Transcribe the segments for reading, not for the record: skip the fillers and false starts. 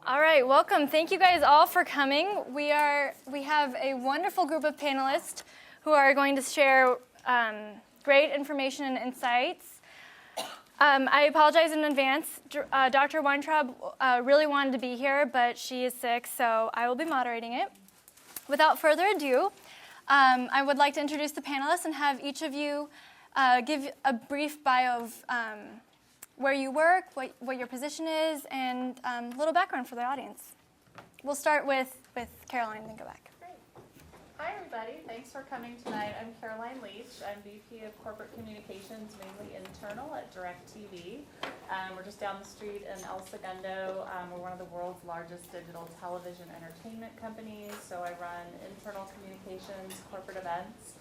All right, welcome. Thank you guys all for coming. We have a wonderful group of panelists who are going to share great information and insights. I apologize in advance. Dr. Weintraub really wanted to be here, but she is sick, so I will be moderating it. Without further ado, I would like to introduce the panelists and have each of you give a brief bio of where you work, what your position is, and a little background for the audience. We'll start with Caroline and then go back. Great. Hi, everybody. Thanks for coming tonight. I'm Caroline Leach. I'm VP of Corporate Communications, mainly internal at DirecTV. We're just down the street in El Segundo. We're one of the world's largest digital television entertainment companies, so I run internal communications, corporate events,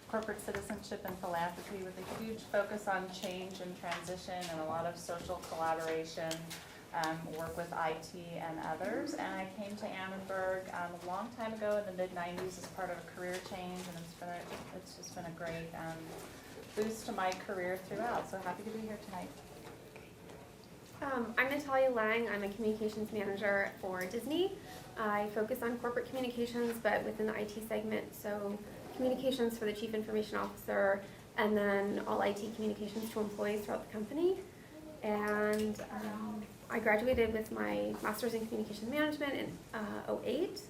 corporate citizenship and philanthropy with a huge focus on change and transition and a lot of social collaboration, work with IT and others. And I came to Annenberg a long time ago in the mid-90s as part of a career change, and it's just been a great boost to my career throughout. So happy to be here tonight. I'm Natalia Lang. I'm a communications manager for Disney. I focus on corporate communications, but within the IT segment, so communications for the Chief Information Officer, and then all IT communications to employees throughout the company. And I graduated with my Master's in Communications Management in 2008.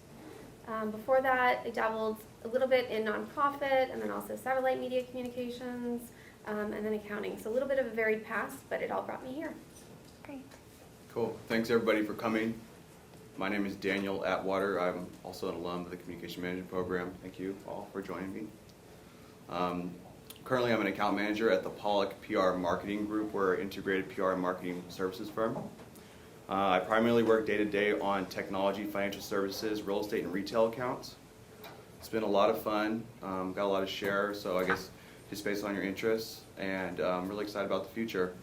Before that, I dabbled a little bit in nonprofit, and then also satellite media communications, and then accounting. So a little bit of a varied past, but it all brought me here. Great. Cool. Thanks, everybody, for coming. My name is Daniel Atwater. I'm also an alum of the Communication Management Program. Thank you all for joining me. Currently, I'm an account manager at the Pollock PR Marketing Group. We're an integrated PR and marketing services firm. I primarily work day-to-day on technology, financial services, real estate, and retail accounts. It's been a lot of fun. Got a lot to share, so I guess just based on your interests, and I'm really excited about the future.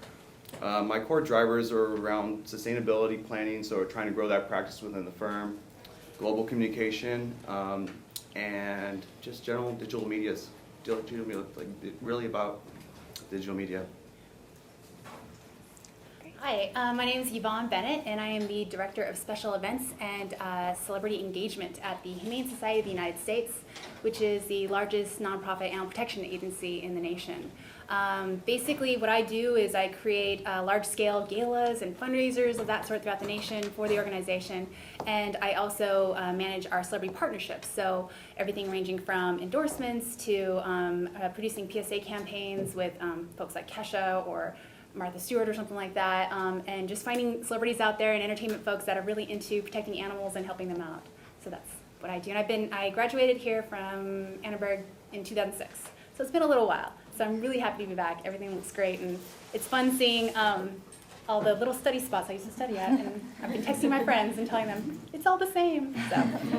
My core drivers are around sustainability planning, so we're trying to grow that practice within the firm, global communication, and just general digital media, like really about digital media. Hi, my name is YVONNE Bennett, and I am the Director of Special Events and Celebrity Engagement at the Humane Society of the United States, which is the largest nonprofit animal protection agency in the nation. Basically, what I do is I create large-scale galas and fundraisers of that sort throughout the nation for the organization, and I also manage our celebrity partnerships, so everything ranging from endorsements to producing PSA campaigns with folks like Kesha or Martha Stewart or something like that, and just finding celebrities out there and entertainment folks that are really into protecting animals and helping them out. So that's what I do. And I graduated here from Annenberg in 2006, so it's been a little while. So I'm really happy to be back. Everything looks great, and it's fun seeing all the little study spots I used to study at, and I've been texting my friends and telling them it's all the same. So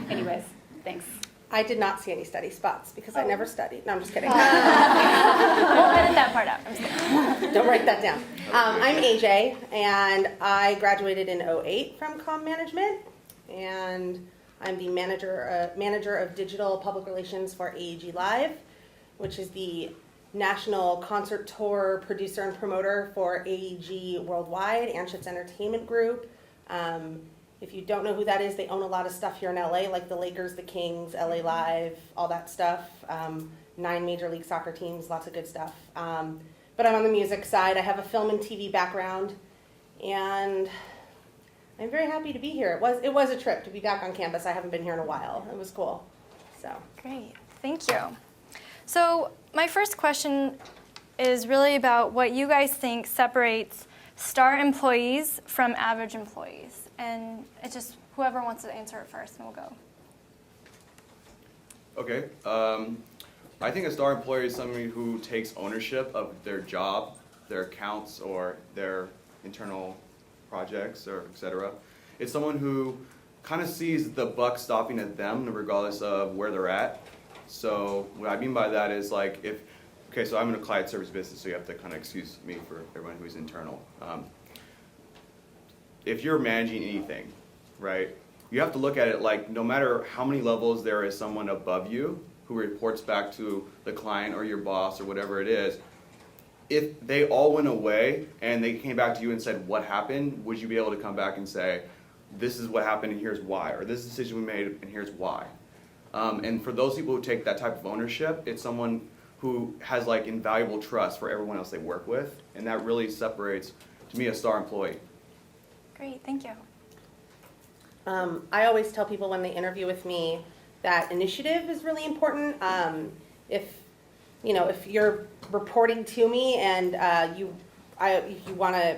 anyways, thanks. I did not see any study spots because I never studied. No, I'm just kidding. We'll edit that part out. I'm just kidding. Don't write that down. I'm AJ, and I graduated in 2008 from Comm Management, and I'm the manager of digital public relations for AEG Live, which is the national concert tour producer and promoter for AEG Worldwide, Anschutz Entertainment Group. If you don't know who that is, they own a lot of stuff here in LA, like the Lakers, the Kings, LA Live, all that stuff. 9 major league soccer teams, lots of good stuff. But I'm on the music side. I have a film and TV background, and I'm very happy to be here. It was a trip to be back on campus. I haven't been here in a while. It was cool. So Great. Thank you. So my first question is really about what you guys think separates star employees from average employees. And it's just whoever wants to answer it first, and we'll go. Okay. I think a star employee is somebody who takes ownership of their job, their accounts, or their internal projects, or etc. It's someone who kind of sees the buck stopping at them regardless of where they're at. So what I mean by that is like so I'm in a client service business, so you have to kind of excuse me for everyone who's internal. If you're managing anything, right, you have to look at it like no matter how many levels there is someone above you who reports back to the client or your boss or whatever it is, if they all went away and they came back to you and said, what happened, would you be able to come back and say, this is what happened and here's why, or this decision we made and here's why. And for those people who take that type of ownership, it's someone who has like invaluable trust for everyone else they work with, and that really separates, to me, a star employee. Great, thank you. I always tell people when they interview with me that initiative is really important. If you're reporting to me and you want to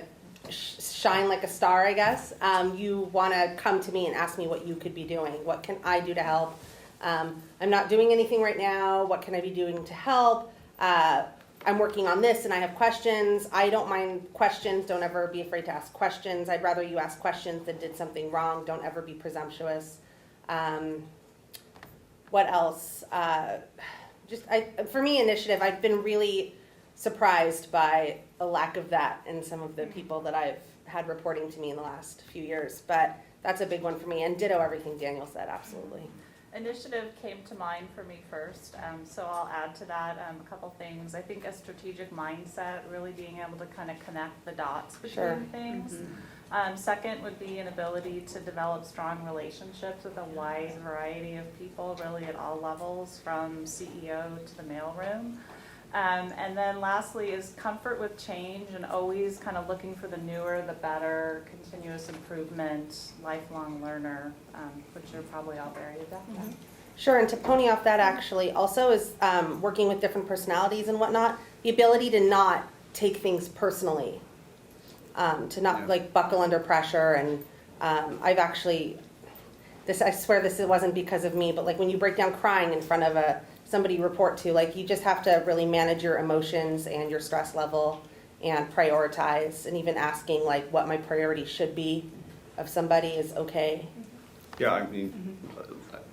shine like a star, I guess, you want to come to me and ask me what you could be doing. What can I do to help? I'm not doing anything right now. What can I be doing to help? I'm working on this and I have questions. I don't mind questions. Don't ever be afraid to ask questions. I'd rather you ask questions than did something wrong. Don't ever be presumptuous. What else? For me, initiative, I've been really surprised by a lack of that in some of the people that I've had reporting to me in the last few years. But that's a big one for me. And ditto everything Daniel said, absolutely. Initiative came to mind for me first, so I'll add to that a couple things. I think a strategic mindset, really being able to kind of connect the dots between things. Second would be an ability to develop strong relationships with a wide variety of people, really at all levels, from CEO to the mailroom. And then lastly is comfort with change and always kind of looking for the newer, the better, continuous improvement, lifelong learner, which are probably all very adept. Sure, and to pony off that actually also is working with different personalities and whatnot, the ability to not take things personally, to not like buckle under pressure. And I've actually, I swear this wasn't because of me, but like when you break down crying in front of somebody you report to, like you just have to really manage your emotions and your stress level and prioritize, and even asking like what my priority should be of somebody is okay. Yeah, I mean,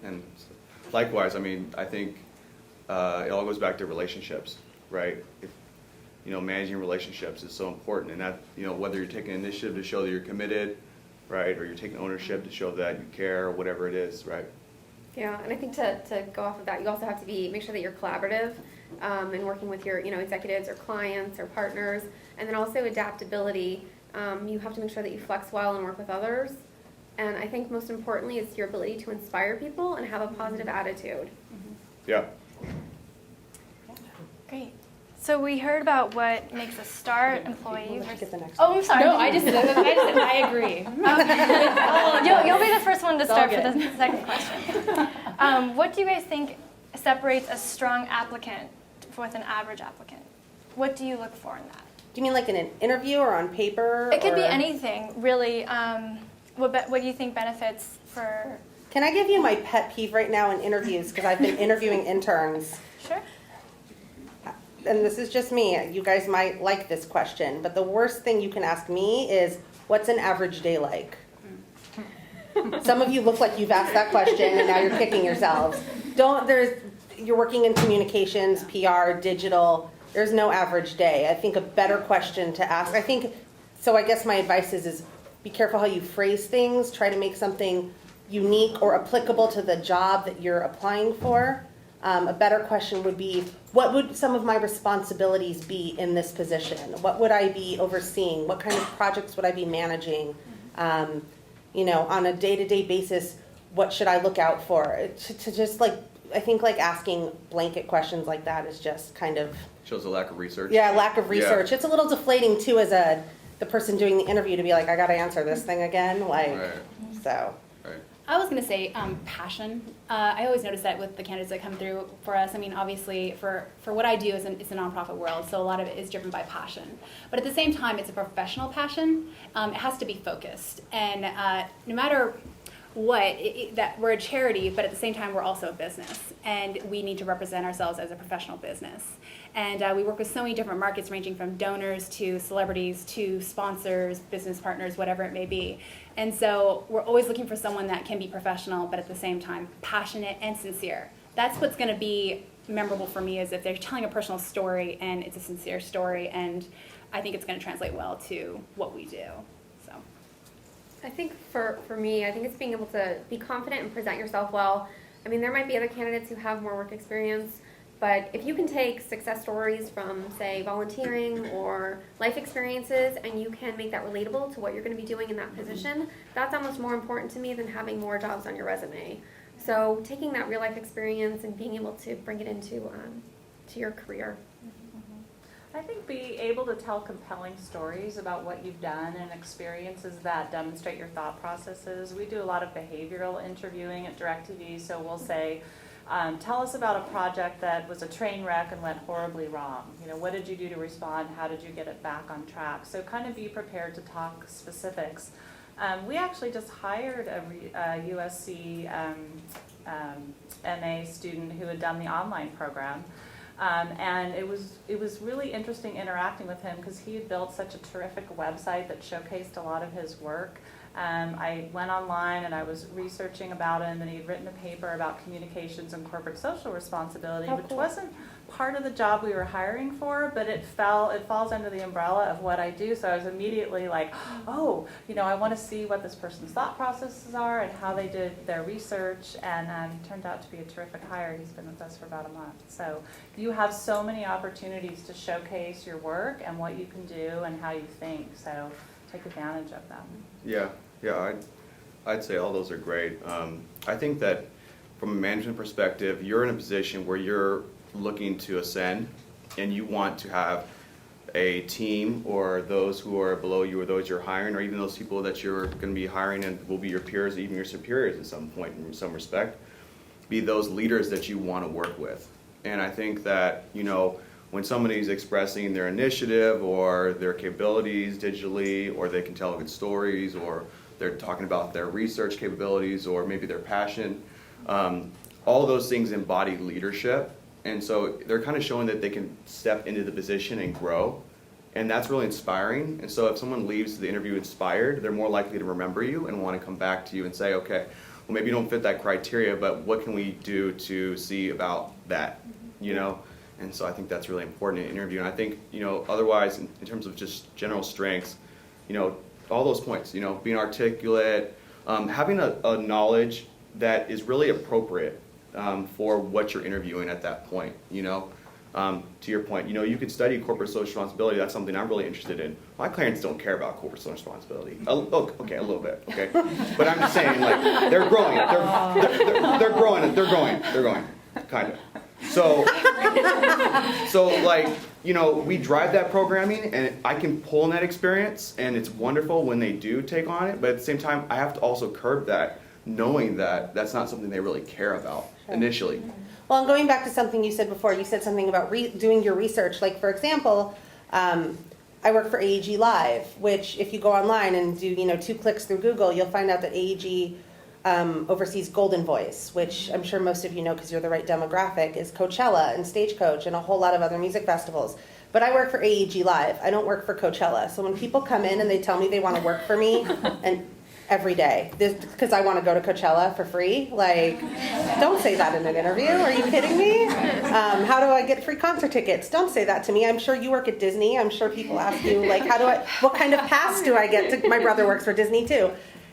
and likewise, I mean, I think it all goes back to relationships, right? Managing relationships is so important, and that, whether you're taking initiative to show that you're committed, right, or you're taking ownership to show that you care, or whatever it is, right? Yeah, and I think to go off of that, you also have to make sure that you're collaborative and working with your executives or clients or partners, and then also adaptability. You have to make sure that you flex well and work with others. And I think most importantly is your ability to inspire people and have a positive attitude. Yeah. Great. So we heard about what makes a star employee. Get the next Oh, I'm sorry. No, I agree. You'll be the first one to start for the second question. What do you guys think separates a strong applicant with an average applicant? What do you look for in that? Do you mean like in an interview or on paper? It could be anything, really. What do you think benefits for? Can I give you my pet peeve right now in interviews? Because I've been interviewing interns. Sure. And this is just me. You guys might like this question, but the worst thing you can ask me is, what's an average day like? Some of you look like you've asked that question and now you're kicking yourselves. You're working in communications, PR, digital. There's no average day. I think a better question to ask, I guess my advice is be careful how you phrase things. Try to make something unique or applicable to the job that you're applying for. A better question would be, what would some of my responsibilities be in this position? What would I be overseeing? What kind of projects would I be managing? On a day-to-day basis, what should I look out for? To just I think asking blanket questions like that is just kind of... Shows a lack of research. Yeah, lack of research. Yeah. It's a little deflating too as the person doing the interview to be like, I got to answer this thing again. Right. So... I was going to say passion. I always notice that with the candidates that come through for us. I mean, obviously, for what I do, it's a nonprofit world, so a lot of it is driven by passion. But at the same time, it's a professional passion. It has to be focused. And no matter what, that we're a charity, but at the same time, we're also a business. And we need to represent ourselves as a professional business. And we work with so many different markets, ranging from donors to celebrities to sponsors, business partners, whatever it may be. And so we're always looking for someone that can be professional, but at the same time passionate and sincere. That's what's going to be memorable for me, is if they're telling a personal story and it's a sincere story, and I think it's going to translate well to what we do. So I think for me, I think it's being able to be confident and present yourself well. I mean, there might be other candidates who have more work experience, But if you can take success stories from, say, volunteering or life experiences, and you can make that relatable to what you're going to be doing in that position, that's almost more important to me than having more jobs on your resume. So taking that real life experience and being able to bring it into to your career. I think be able to tell compelling stories about what you've done and experiences that demonstrate your thought processes. We do a lot of behavioral interviewing at DirecTV, so we'll say, tell us about a project that was a train wreck and went horribly wrong. You know, what did you do to respond? How did you get it back on track? So kind of be prepared to talk specifics. We actually just hired a USC MA student who had done the online program. And it was really interesting interacting with him because he had built such a terrific website that showcased a lot of his work. I went online and I was researching about him, and he'd written a paper about communications and corporate social responsibility, which wasn't part of the job we were hiring for, but it falls under the umbrella of what I do. So I was immediately like, oh, you know, I want to see what this person's thought processes are and how they did their research, and he turned out to be a terrific hire. He's been with us for about a month. So you have so many opportunities to showcase your work and what you can do and how you think. So take advantage of them. Yeah, I'd say all those are great. I think that from a management perspective, you're in a position where you're looking to ascend, and you want to have a team or those who are below you or those you're hiring, or even those people that you're going to be hiring and will be your peers, even your superiors at some point in some respect, be those leaders that you want to work with. And I think that, you know, when somebody's expressing their initiative or their capabilities digitally, or they can tell good stories, or they're talking about their research capabilities, or maybe their passion, all those things embody leadership. And so they're kind of showing that they can step into the position and grow. And that's really inspiring. And so if someone leaves the interview inspired, they're more likely to remember you and want to come back to you and say, okay, well, maybe you don't fit that criteria, but what can we do to see about that, you know? And so I think that's really important in an interview. And I think, you know, otherwise, in terms of just general strengths, you know, all those points, you know, being articulate, having a knowledge that is really appropriate for what you're interviewing at that point, you know. To your point, you know, you could study corporate social responsibility. That's something I'm really interested in. My clients don't care about corporate social responsibility. Okay, a little bit, okay. But I'm just saying, like, they're growing. They're growing, kind of. So like, you know, we drive that programming, and I can pull in that experience, and it's wonderful when they do take on it. But at the same time, I have to also curb that, knowing that that's not something they really care about initially. Well, and going back to something you said before, you said something about doing your research. Like, for example, I work for AEG Live, which if you go online and do, you know, 2 clicks through Google, you'll find out that AEG oversees Golden Voice, which I'm sure most of you know because you're the right demographic, is Coachella and Stagecoach and a whole lot of other music festivals. But I work for AEG Live. I don't work for Coachella. So when people come in and they tell me they want to work for me, and every day, because I want to go to Coachella for free, like, don't say that in an interview. Are you kidding me? How do I get free concert tickets? Don't say that to me. I'm sure you work at Disney. I'm sure people ask you, like, what kind of pass do I get to, my brother works for Disney too.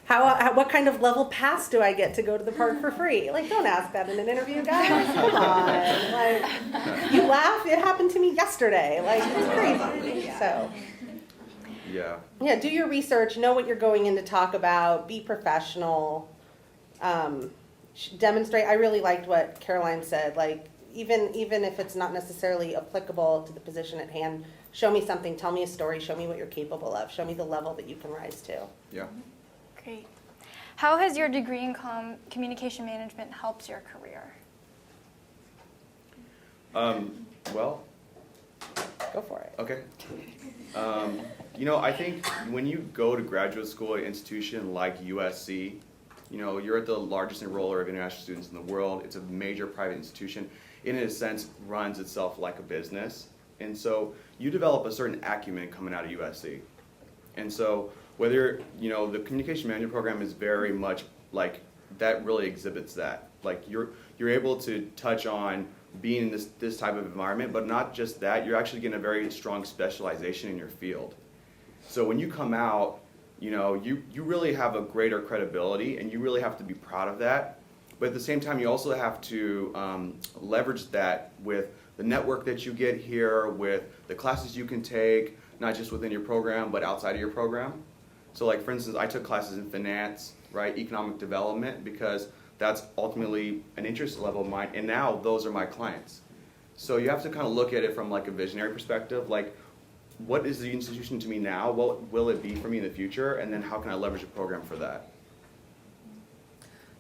What kind of level pass do I get to go to the park for free? Like, don't ask that in an interview, guys. Come on. Like, you laugh. It happened to me yesterday. Like, it's crazy. So. Yeah, do your research, know what you're going in to talk about, be professional, demonstrate. I really liked what Caroline said, like, even if it's not necessarily applicable to the position at hand, show me something, tell me a story, show me what you're capable of, show me the level that you can rise to. Yeah. Great. How has your degree in communication management helped your career? Well, Go for it. okay. You know, I think when you go to graduate school at an institution like USC, you know, you're at the largest enroller of international students in the world. It's a major private institution. It, in a sense, runs itself like a business. And so you develop a certain acumen coming out of USC. And so whether, you know, the communication management program is very much like, that really exhibits that. Like, you're able to touch on being in this type of environment, but not just that, you're actually getting a very strong specialization in your field. So when you come out, you know, you really have a greater credibility, and you really have to be proud of that. But at the same time, you also have to leverage that with the network that you get here, with the classes you can take, not just within your program, but outside of your program. So like, for instance, I took classes in finance, right, economic development, because that's ultimately an interest level of mine, and now those are my clients. So you have to kind of look at it from like a visionary perspective, like, what is the institution to me now? What will it be for me in the future? And then how can I leverage a program for that?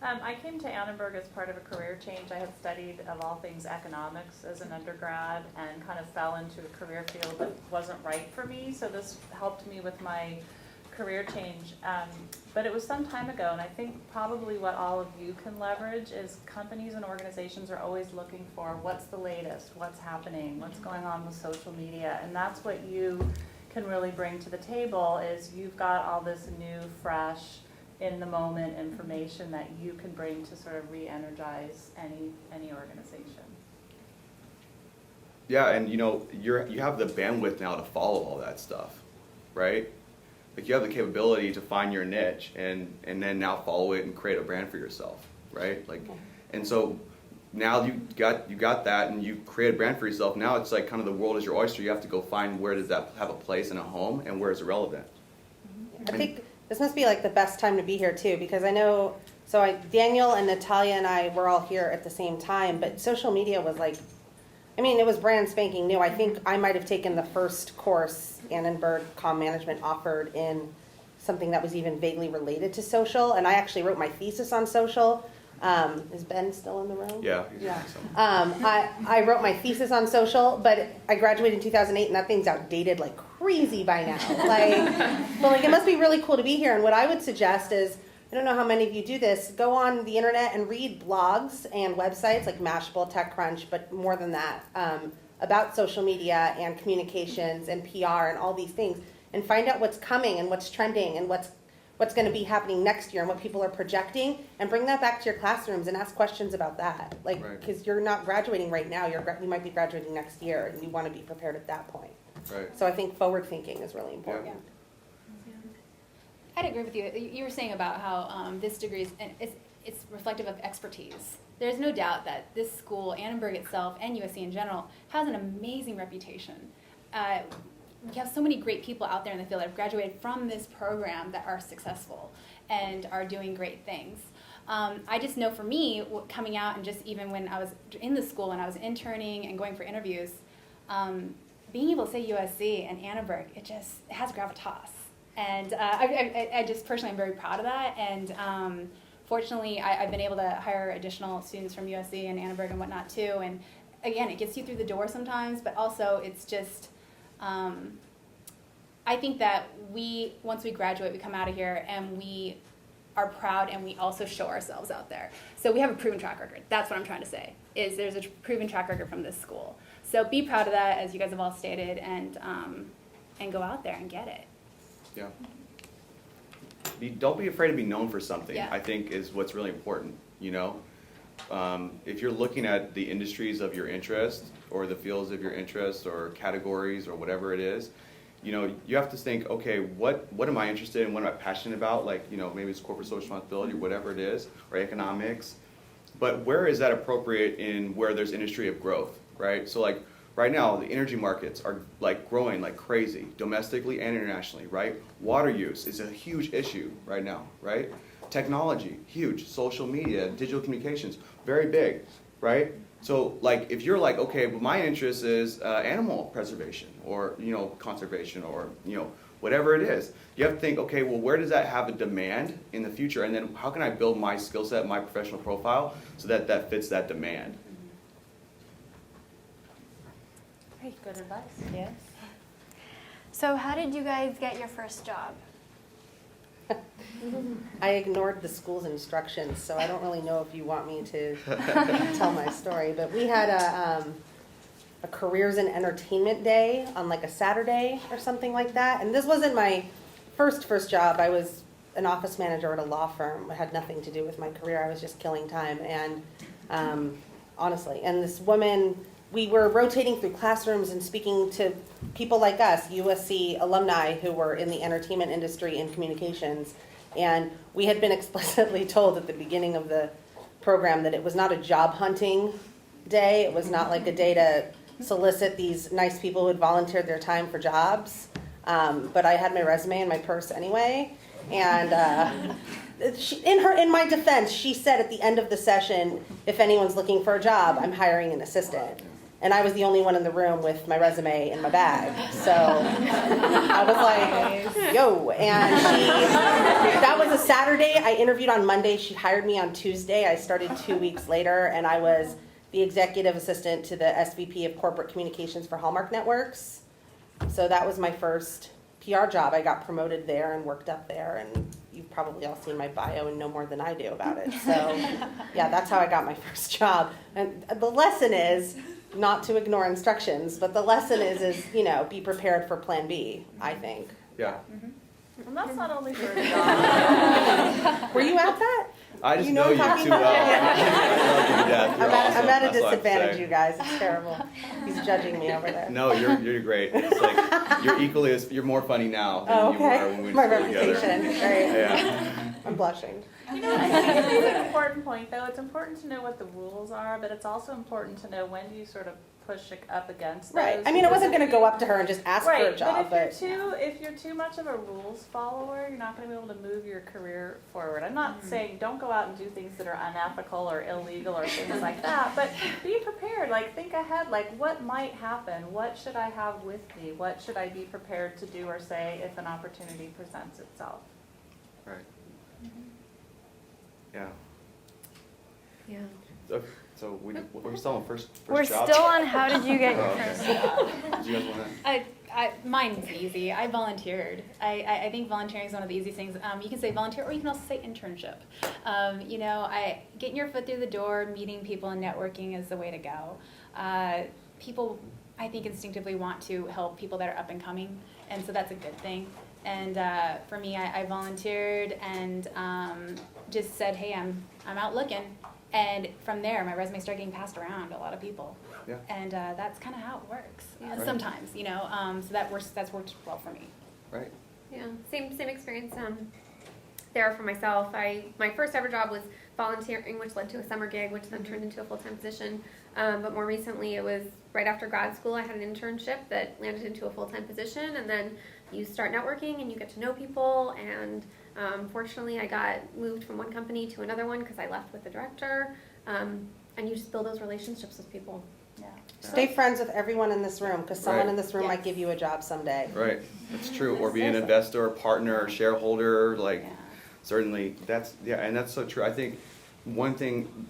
I came to Annenberg as part of a career change. I had studied, of all things, economics as an undergrad and kind of fell into a career field that wasn't right for me. So this helped me with my career change. But it was some time ago, and I think probably what all of you can leverage is companies and organizations are always looking for what's the latest, what's happening, what's going on with social media. And that's what you can really bring to the table is you've got all this new, fresh, in the moment information that you can bring to sort of re-energize any organization. Yeah, and you know, you have the bandwidth now to follow all that stuff, right? Like you have the capability to find your niche and then now follow it and create a brand for yourself, right? Like, and so now you got that and you create a brand for yourself. Now it's like kind of the world is your oyster. You have to go find where does that have a place and a home and where is it relevant. I think this must be like the best time to be here too, because I know, Daniel and Natalia and I were all here at the same time, but social media was like, I mean, it was brand spanking new. I think I might have taken the first course Annenberg Comm Management offered in something that was even vaguely related to social, and I actually wrote my thesis on social. Is Ben still in the room? Yeah. Yeah. I wrote my thesis on social, but I graduated in 2008, and that thing's outdated like crazy by now. But it must be really cool to be here. And what I would suggest is, I don't know how many of you do this, go on the internet and read blogs and websites like Mashable, TechCrunch, but more than that, about social media and communications and PR and all these things, and find out what's coming and what's trending and what's going to be happening next year and what people are projecting, and bring that back to your classrooms and ask questions about that. Because you're not graduating right now, you might be graduating next year, and you want to be prepared at that point. Right. So I think forward thinking is really important. Yeah. I'd agree with you. You were saying about how this degree is, and it's reflective of expertise. There's no doubt that this school, Annenberg itself, and USC in general, has an amazing reputation. We have so many great people out there in the field that have graduated from this program that are successful and are doing great things. I just know for me, coming out and just even when I was in the school and I was interning and going for interviews, being able to say USC and Annenberg, it has gravitas. And I just personally am very proud of that. And fortunately, I've been able to hire additional students from USC and Annenberg and whatnot too. And again, it gets you through the door sometimes, but also it's just, I think that once we graduate, we come out of here and we are proud and we also show ourselves out there. So we have a proven track record. That's what I'm trying to say, is there's a proven track record from this school. So be proud of that, as you guys have all stated, and go out there and get it. Yeah. Don't be afraid to be known for something, Yeah. I think is what's really important, you know? If you're looking at the industries of your interest or the fields of your interest or categories or whatever it is, you know, you have to think, okay, what am I interested in? What am I passionate about? Like, you know, maybe it's corporate social responsibility, whatever it is, or economics. But where is that appropriate in where there's industry of growth, right? So like right now, the energy markets are like growing like crazy, domestically and internationally, right? Water use is a huge issue right now, right? Technology, huge. Social media, digital communications, very big, right? So like if you're like, okay, well my interest is animal preservation or, you know, conservation or, you know, whatever it is, you have to think, okay, well where does that have a demand in the future? And then how can I build my skill set, my professional profile so that that fits that demand? Good advice. Yes. So how did you guys get your first job? I ignored the school's instructions, so I don't really know if you want me to tell my story. But we had a careers and entertainment day on like a Saturday or something like that. And this wasn't my first job. I was an office manager at a law firm. It had nothing to do with my career. I was just killing time. And honestly, and this woman, we were rotating through classrooms and speaking to people like us, USC alumni who were in the entertainment industry and communications. And we had been explicitly told at the beginning of the program that it was not a job hunting day. It was not like a day to solicit these nice people who had volunteered their time for jobs. But I had my resume in my purse anyway. And in my defense, she said at the end of the session, if anyone's looking for a job, I'm hiring an assistant. And I was the only one in the room with my resume in my bag. So I was like, yo. And that was a Saturday. I interviewed on Monday. She hired me on Tuesday. I started 2 weeks later, and I was the executive assistant to the SVP of Corporate Communications for Hallmark Networks. So that was my first PR job. I got promoted there and worked up there, and you've probably all seen my bio and know more than I do about it. So yeah, that's how I got my first job. And the lesson is not to ignore instructions, but the lesson is be prepared for plan B, I think. Yeah. And that's not only for a job. Were you at that? I just You know know you what I'm too talking well. I'm at a That's all I have to disadvantage, say. you guys. It's terrible. He's judging me over there. No, you're great. It's like you're more funny now than Oh, you were okay. when we My were together. reputation. Great. Yeah. I'm blushing. You know, I think it's an important point, though. It's important to know what the rules are, but it's also important to know when do you sort of push up against those. Right. I mean, I wasn't going to go up to her and just ask for a job, but if you're too much of a rules follower, you're not going to be able to move your career forward. I'm not saying don't go out and do things that are unethical or illegal or things like that, but be prepared. Like, think ahead. Like, what might happen? What should I have with me? What should I be prepared to do or say if an opportunity presents itself? Right. Yeah. Yeah. So we're still on first We're job? still on how did you get your Oh, first okay. job? Do you guys want to? Mine's easy. I volunteered. I think volunteering is one of the easiest things. You can say volunteer, or you can also say internship. Getting your foot through the door, meeting people, and networking is the way to go. People, I think, instinctively want to help people that are up and coming, and so that's a good thing. And for me, I volunteered and just said, hey, I'm out looking. And from there, my resume started getting passed around to a lot of people. Yeah. And that's kind of how it works. Yeah. Sometimes, so that's worked well for me. Right. Yeah, same experience there for myself. My first ever job was volunteering, which led to a summer gig, which then turned into a full-time position. But more recently, it was right after grad school. I had an internship that landed into a full-time position, and then you start networking and you get to know people. And fortunately, I got moved from one company to another one because I left with the director. And you just build those relationships with people. Yeah. Stay friends with everyone in this room, because someone Right. in this room Yes. might give you a job someday. Right. That's true. Or be an investor, partner, or shareholder. Like, Yeah. certainly, and that's so true. I think one thing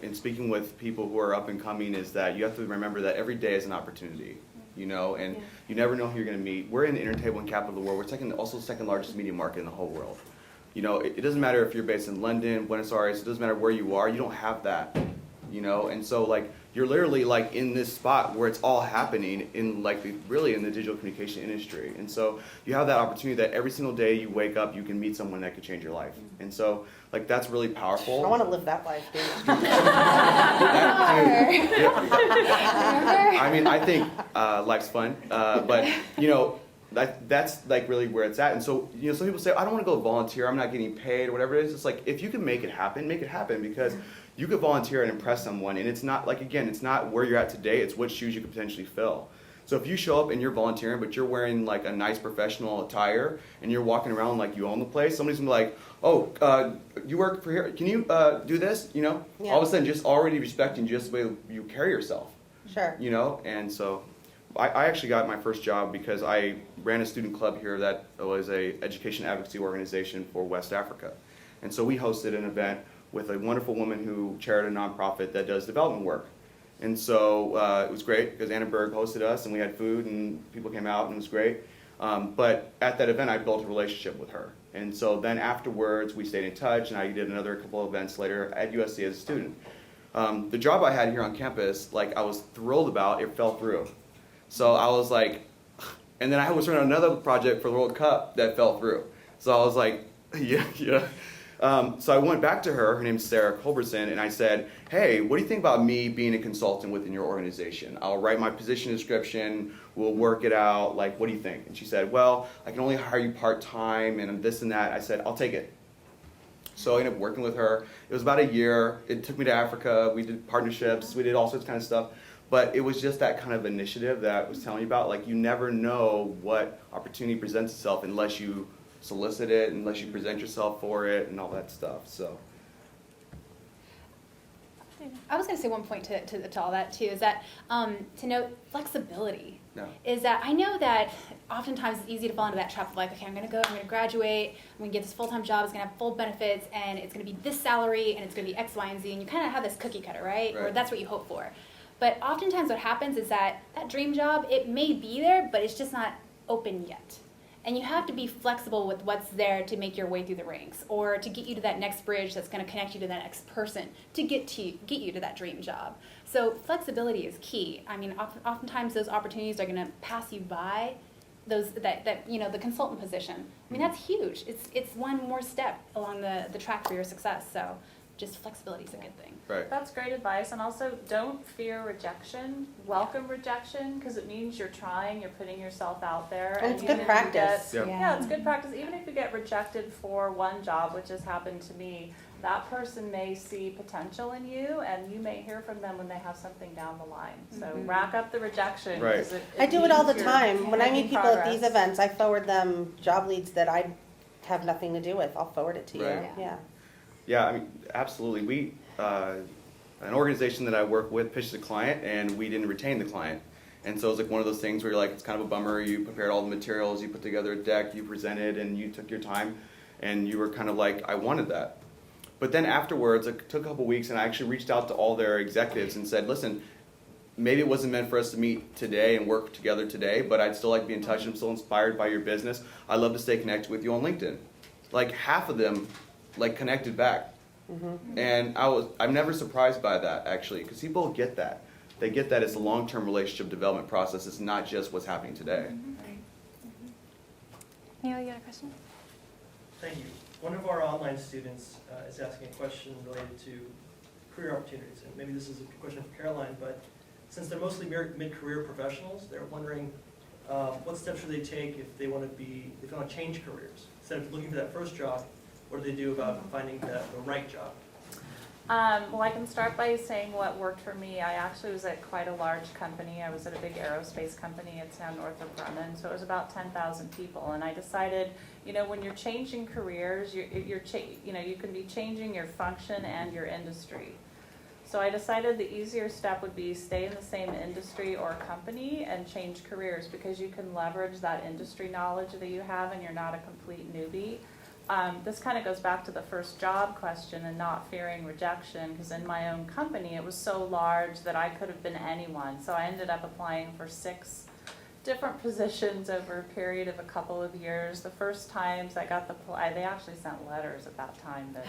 in speaking with people who are up and coming is that you have to remember that every day is an opportunity. And Yeah. you never know who you're going to meet. We're in the entertainment capital of the world. We're also the second largest media market in the whole world. It doesn't matter if you're based in London, Buenos Aires. It doesn't matter where you are. You don't have that. And so like you're literally like in this spot where it's all happening in like really in the digital communication industry. And so you have that opportunity that every single day you wake up, you can meet someone that could change your life. And so like that's really powerful. I want to live that life, dude. I mean, I think life's fun, but that's like really where it's at. And so some people say, I don't want to go volunteer. I'm not getting paid or whatever it is. It's like if you can make it happen because you could volunteer and impress someone. And it's not like it's not where you're at today. It's what shoes you could potentially fill. So if you show up and you're volunteering, but you're wearing like a nice professional attire and you're walking around like you own the place, somebody's gonna be like, oh, you work for here. Can you do this? Yeah. All of a sudden, just already respecting just the way you carry yourself. Sure. And so I actually got my first job because I ran a student club here that was a education advocacy organization for West Africa. And so we hosted an event with a wonderful woman who chaired a nonprofit that does development work. And so it was great because Annenberg hosted us and we had food and people came out and it was great. But at that event, I built a relationship with her. And so then afterwards, we stayed in touch and I did another couple of events later at USC as a student. The job I had here on campus, like I was thrilled about, it fell through. So I was like, and then I was running another project for the World Cup that fell through. So I was like, yeah. So I went back to her name's Sarah Culbertson, and I said, hey, what do you think about me being a consultant within your organization? I'll write my position description, we'll work it out, like, what do you think? And she said, well, I can only hire you part-time and this and that. I said, I'll take it. So I ended up working with her. It was about a year. It took me to Africa. We did partnerships. We did all sorts of kind of stuff. But it was just that kind of initiative that I was telling you about. Like, you never know what opportunity presents itself unless you solicit it, unless you present yourself for it, and all that stuff. So. I was going to say one point to all that too, is that to note flexibility. No. Is that I know that oftentimes it's easy to fall into that trap of like, okay, I'm going to go, I'm going to graduate, I'm going to get this full-time job, it's going to have full benefits, and it's going to be this salary, and it's going to be X, Y, and Z, and you kind of have this cookie cutter, right? Or that's what you hope for. But oftentimes what happens is that dream job, it may be there, but it's just not open yet. And you have to be flexible with what's there to make your way through the ranks, or to get you to that next bridge that's going to connect you to that next person to get you to that dream job. So flexibility is key. I mean, oftentimes those opportunities are going to pass you by. The consultant position. I mean, that's huge. It's one more step along the track for your success. So just flexibility is a good thing. Right. That's great advice. And also, don't fear rejection. Welcome rejection, because it means you're trying, you're putting yourself out there. And it's even good if you practice. Yeah, it's good practice. Even if you get rejected for one job, which has happened to me, that person may see potential in you, and you may hear from them when they have something down the line. So rack up the rejection. Right. 'Cause I do it all the means you're time. When I meet making people at these progress. events, I forward them job leads that I have nothing to do with. I'll forward it to you. Right. Yeah. Yeah, I mean, absolutely. We, an organization that I work with pitched a client, and we didn't retain the client. And so it's like one of those things where you're like, it's kind of a bummer. You prepared all the materials, you put together a deck, you presented, and you took your time, and you were kind of like, I wanted that. But then afterwards, it took a couple weeks, and I actually reached out to all their executives and said, listen, maybe it wasn't meant for us to meet today and work together today, but I'd still like to be in touch. I'm still inspired by your business. I'd love to stay connected with you on LinkedIn. Like half of them like connected back. And I'm never surprised by that, actually, because people get that. They get that it's a long-term relationship development process. It's not just what's happening today. Neil, you got a question? Thank you. One of our online students is asking a question related to career opportunities. And maybe this is a question for Caroline, but since they're mostly mid-career professionals, they're wondering what steps should they take if they want to change careers? Instead of looking for that first job, what do they do about finding the right job? Well, I can start by saying what worked for me. I actually was at quite a large company. I was at a big aerospace company. It's now north of Bremen, so it was about 10,000 people. And I decided, when you're changing careers, you can be changing your function and your industry. So I decided the easier step would be stay in the same industry or company and change careers, because you can leverage that industry knowledge that you have and you're not a complete newbie. This kind of goes back to the first job question and not fearing rejection, because in my own company it was so large that I could have been anyone. So I ended up applying for 6 different positions over a period of a couple of years. The first times I got they actually sent letters at that time that,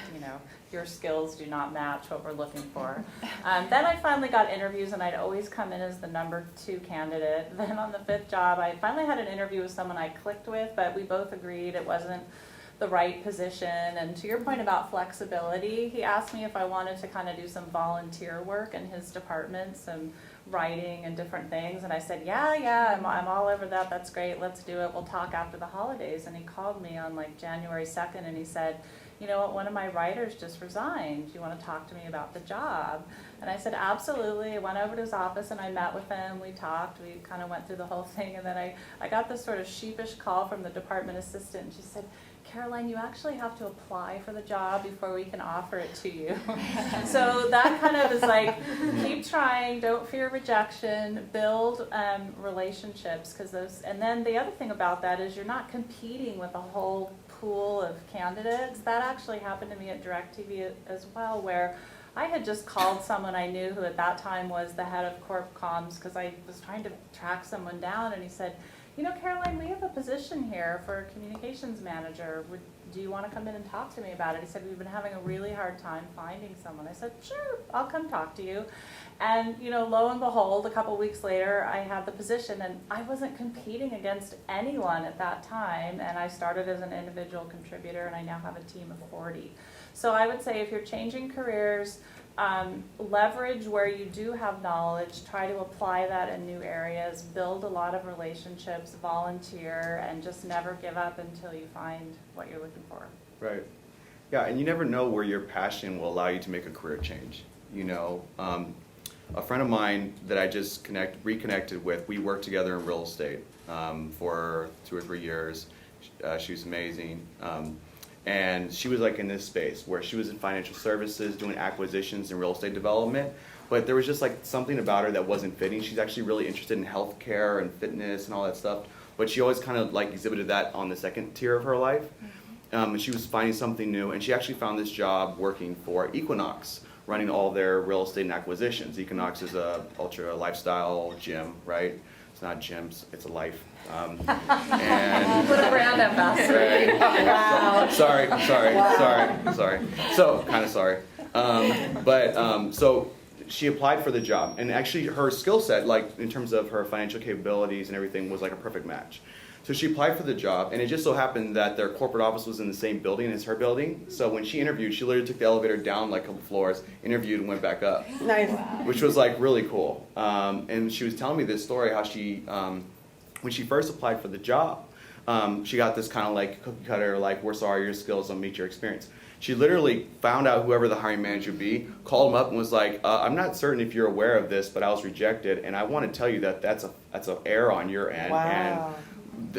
your skills do not match what we're looking for. Then I finally got interviews, and I'd always come in as the number 2 candidate. Then on the 5th job, I finally had an interview with someone I clicked with, but we both agreed it wasn't the right position. And to your point about flexibility, he asked me if I wanted to kind of do some volunteer work in his department, some writing and different things, and I said, yeah, I'm all over that. That's great. Let's do it. We'll talk after the holidays. And he called me on like January 2nd, and he said, you know what, one of my writers just resigned. Do you want to talk to me about the job? And I said, absolutely. I went over to his office and I met with him. We talked. We kind of went through the whole thing, and then I got this sort of sheepish call from the department assistant, and she said, Caroline, you actually have to apply for the job before we can offer it to you. So that kind of is like, keep trying, don't fear rejection, build relationships, and then the other thing about that is you're not competing with a whole pool of candidates. That actually happened to me at DirecTV as well, where I had just called someone I knew who at that time was the head of Corp Comms, because I was trying to track someone down, and he said, Caroline, we have a position here for a communications manager. Do you want to come in and talk to me about it? He said, we've been having a really hard time finding someone. I said, sure, I'll come talk to you. And, lo and behold, a couple weeks later, I had the position, and I wasn't competing against anyone at that time. And I started as an individual contributor, and I now have a team of 40. So I would say if you're changing careers, leverage where you do have knowledge, try to apply that in new areas, build a lot of relationships, volunteer, and just never give up until you find what you're looking for. Right. Yeah, and you never know where your passion will allow you to make a career change. A friend of mine that I just reconnected with, we worked together in real estate for 2 or 3 years. She was amazing. And she was like in this space where she was in financial services, doing acquisitions and real estate development. But there was just like something about her that wasn't fitting. She's actually really interested in healthcare and fitness and all that stuff. But she always kind of like exhibited that on the second tier of her life. And she was finding something new. And she actually found this job working for Equinox, running all their real estate and acquisitions. Equinox is a ultra lifestyle gym, right? It's not gyms, it's a life. And Put a brand ambassador. right. Wow. Sorry. Wow. Sorry. So kind of sorry. So she applied for the job, and actually her skill set, like in terms of her financial capabilities and everything, was like a perfect match. So she applied for the job, and it just so happened that their corporate office was in the same building as her building. So when she interviewed, she literally took the elevator down like a couple floors, interviewed, and went back up, Nice. which was like really cool. And she was telling me this story how she, when she first applied for the job, she got this kind of like cookie cutter, like, we're sorry, your skills don't meet your experience. She literally found out whoever the hiring manager would be, called him up and was like, I'm not certain if you're aware of this, but I was rejected, and I want to tell you that that's an error on your end. Wow. And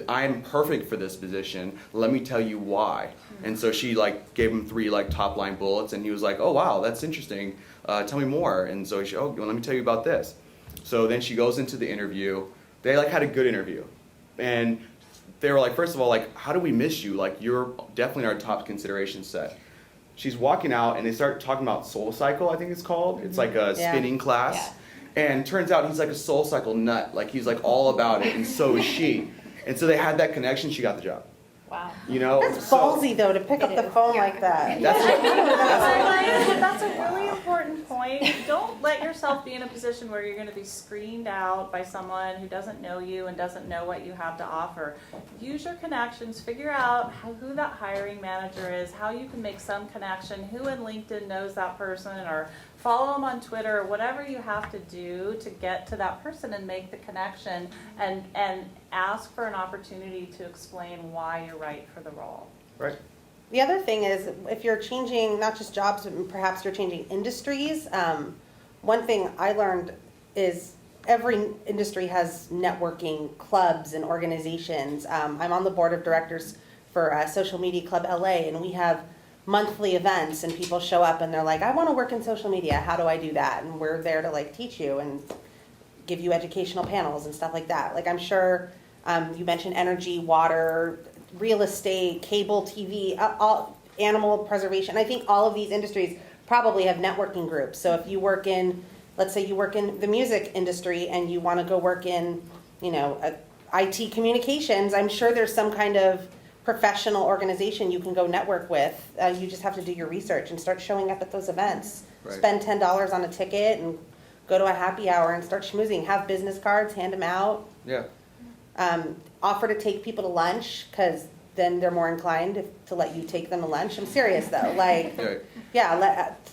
I'm perfect for this position. Let me tell you why. And so she like gave him 3 like top line bullets, and he was like, oh wow, that's interesting. Tell me more. And so she, well, let me tell you about this. So then she goes into the interview. They like had a good interview, and they were like, first of all, like, how do we miss you? Like, you're definitely our top consideration set. She's walking out, and they start talking about Soul Cycle, I think it's called. It's like a spinning class. Yeah. And turns out he's like a Soul Cycle nut. Like, he's like all about it, and so is she. And so they had that connection. She got the job. Wow. You know, That's ballsy though to pick up the phone like that. That's a really important point. Don't let yourself be in a position where you're going to be screened out by someone who doesn't know you and doesn't know what you have to offer. Use your connections. Figure out who that hiring manager is, how you can make some connection, who in LinkedIn knows that person, or follow them on Twitter, or whatever you have to do to get to that person and make the connection, and ask for an opportunity to explain why you're right for the role. Right. The other thing is, if you're changing not just jobs, but perhaps you're changing industries, one thing I learned is every industry has networking clubs and organizations. I'm on the board of directors for Social Media Club LA, and we have monthly events, and people show up and they're like, I want to work in social media. How do I do that? And we're there to like teach you and give you educational panels and stuff like that. Like, I'm sure you mentioned energy, water, real estate, cable TV, all animal preservation. I think all of these industries probably have networking groups. So if you work in, let's say you work in the music industry and you want to go work in, IT communications, I'm sure there's some kind of professional organization you can go network with. You just have to do your research and start showing up at those events. Right. Spend $10 on a ticket and go to a happy hour and start schmoozing. Have business cards, hand them out. Yeah. Offer to take people to lunch, because then they're more inclined to let you take them to lunch. I'm serious though. Like,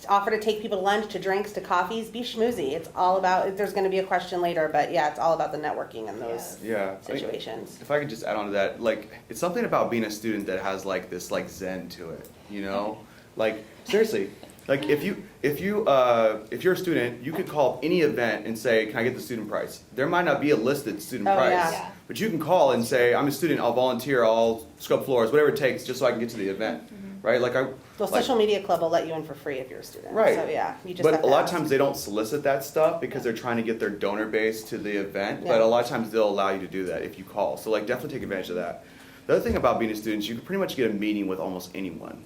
offer to take people to lunch, to drinks, to coffees. Be schmoozy. It's all about, there's going to be a question later, but yeah, it's all about the networking in those situations. If I could just add on to that, like, it's something about being a student that has like this like zen to it, Like, seriously. Like, if you're a student, you could call up any event and say, can I get the student price? There might not be a listed student price, but you can call and say, I'm a student, I'll volunteer, I'll scrub floors, whatever it takes, just so I can get to the event, right? Like, Social Media Club will let you in for free if you're a student. Right. So yeah, you just but have to a lot ask. of times they don't solicit that stuff because they're trying to get their donor base to the event, but a lot of times they'll allow you to do that if you call. So like, definitely take advantage of that. The other thing about being a student is you can pretty much get a meeting with almost anyone.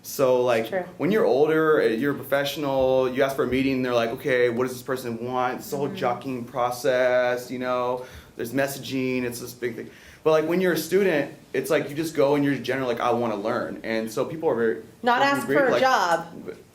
So like, when you're older, you're a professional, you ask for a meeting, they're like, okay, what does this person want? It's the whole jockeying process, there's messaging, it's this big thing. But like, when you're a student, it's like you just go and you're generally like, I want to learn. And so people are very... Not ask for a job,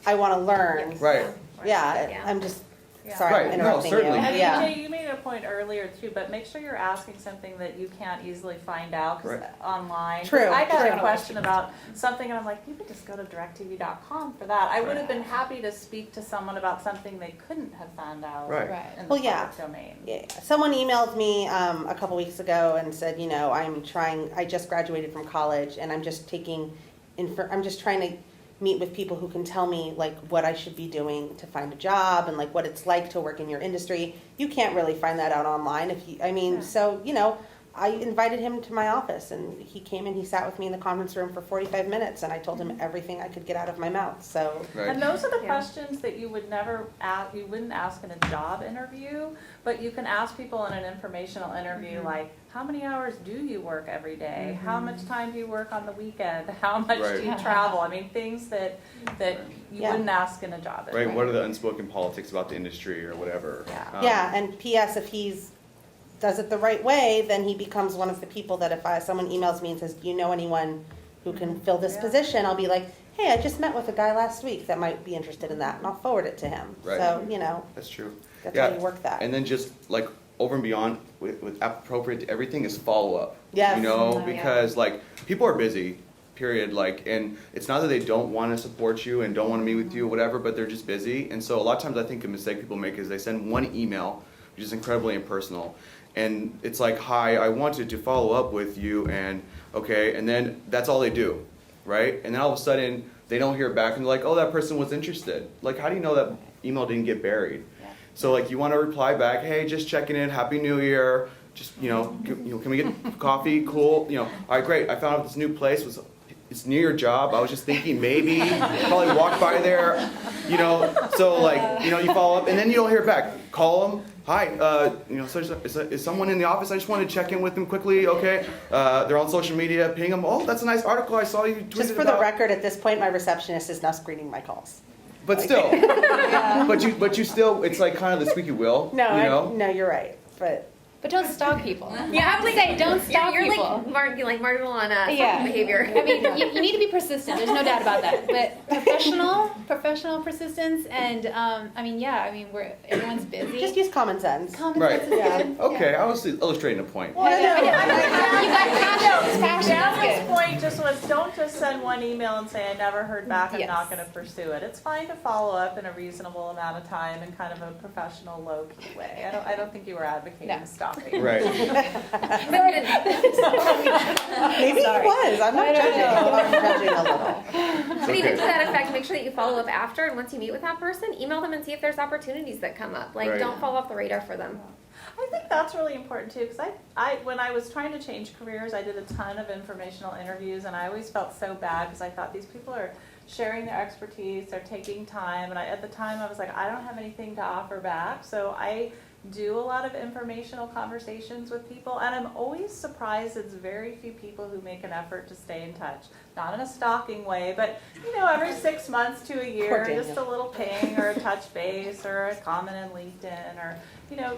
I want to learn. Right. Yeah, I'm just... Yeah. Sorry, Right, I'm no, interrupting certainly. you. And Yeah. Jay, you made a point earlier too, but make sure you're asking something that you can't easily find out online. True, I got true. a question about something, and I'm like, you could just go to directtv.com for that. I would have been happy to speak to someone about something they couldn't have found out in the public domain. Yeah. Someone emailed me a couple weeks ago and said, I just graduated from college and I'm just trying to meet with people who can tell me like what I should be doing to find a job and like what it's like to work in your industry. You can't really find that out online so, I invited him to my office and he came and he sat with me in the conference room for 45 minutes and I told him everything I could get out of my mouth. So Right. And those are the questions that you would never ask, you wouldn't ask in a job interview, but you can ask people in an informational interview, like, how many hours do you work every day? How much time do you work on the weekend? How much Right. do you travel? I mean, things that you Yeah. wouldn't ask in a job interview. Right, what are the unspoken politics about the industry or whatever? Yeah. yeah, and P.S. if he's does it the right way, then he becomes one of the people that if someone emails me and says, do you know anyone who can fill this Yeah. position, I'll be like, hey, I just met with a guy last week that might be interested in that, and I'll forward it to him. Right. So, That's true. that's Yeah. how you work that. And then just like over and beyond with appropriate to everything is follow up. Yes. Because like people are busy, period. Like, and it's not that they don't want to support you and don't want to meet with you or whatever, but they're just busy. And so a lot of times I think a mistake people make is they send one email, which is incredibly impersonal. And it's like, hi, I wanted to follow up with you, and okay, and then that's all they do, right? And then all of a sudden, they don't hear back, and they're like, oh, that person was interested. Like, how do you know that email didn't get buried? Yeah. So, like, you want to reply back, hey, just checking in, Happy New Year, just, can we get coffee? Cool, all right, great, I found out this new place it's near your job. I was just thinking maybe, probably walk by there, so like, you follow up, and then you don't hear back. Call them. Hi, so is someone in the office? I just wanted to check in with them quickly, okay? They're on social media, ping them. Oh, that's a nice article I saw you tweeted Just for about. the record, at this point, my receptionist is now screening my calls. But still, but you still, it's like kind of the squeaky wheel, No, you're right, But don't stalk people. Yeah, I have to say, don't stalk you're people. like Marvel on Yeah. behavior. I mean, you need to be persistent. There's no doubt about that. But professional persistence, and everyone's busy. Just use common sense. Common Right. sense is good. Okay, I was illustrating a point. You got passion. Passion Jasmine's is good. point just was, don't just send one email and say, I never heard back, I'm not Yes. going to pursue it. It's fine to follow up in a reasonable amount of time in kind of a professional, low-key way. I don't think you were advocating No. stalking. Right. Maybe he was. I'm not judging. I'm judging a little. But even Okay. to that effect, make sure that you follow up after, and once you meet with that person, email them and see if there's opportunities that come up. Like, Right. don't fall off the radar for them. I think that's really important too, because when I was trying to change careers, I did a ton of informational interviews, and I always felt so bad because I thought these people are sharing their expertise, they're taking time, and at the time I was like, I don't have anything to offer back, so I do a lot of informational conversations with people, and I'm always surprised it's very few people who make an effort to stay in touch. Not in a stalking way, but every 6 months to a year, Poor just a little ping or a touch base or a comment in LinkedIn, or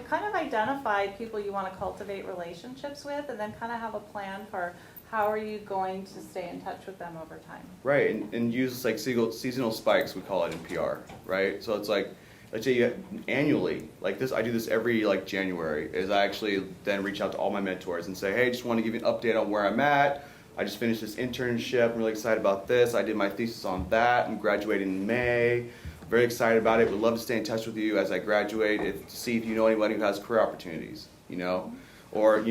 kind of identify people you want to cultivate relationships with, and then kind of have a plan for how are you going to stay in touch with them over time. Right, and use like seasonal spikes, we call it in PR, right? So it's like, let's say you annually, like this, I do this every like January, is I actually then reach out to all my mentors and say, hey, just want to give you an update on where I'm at. I just finished this internship, I'm really excited about this. I did my thesis on that, I'm graduating in May. Very excited about it, would love to stay in touch with you as I graduate, to see if you know anybody who has career opportunities, or,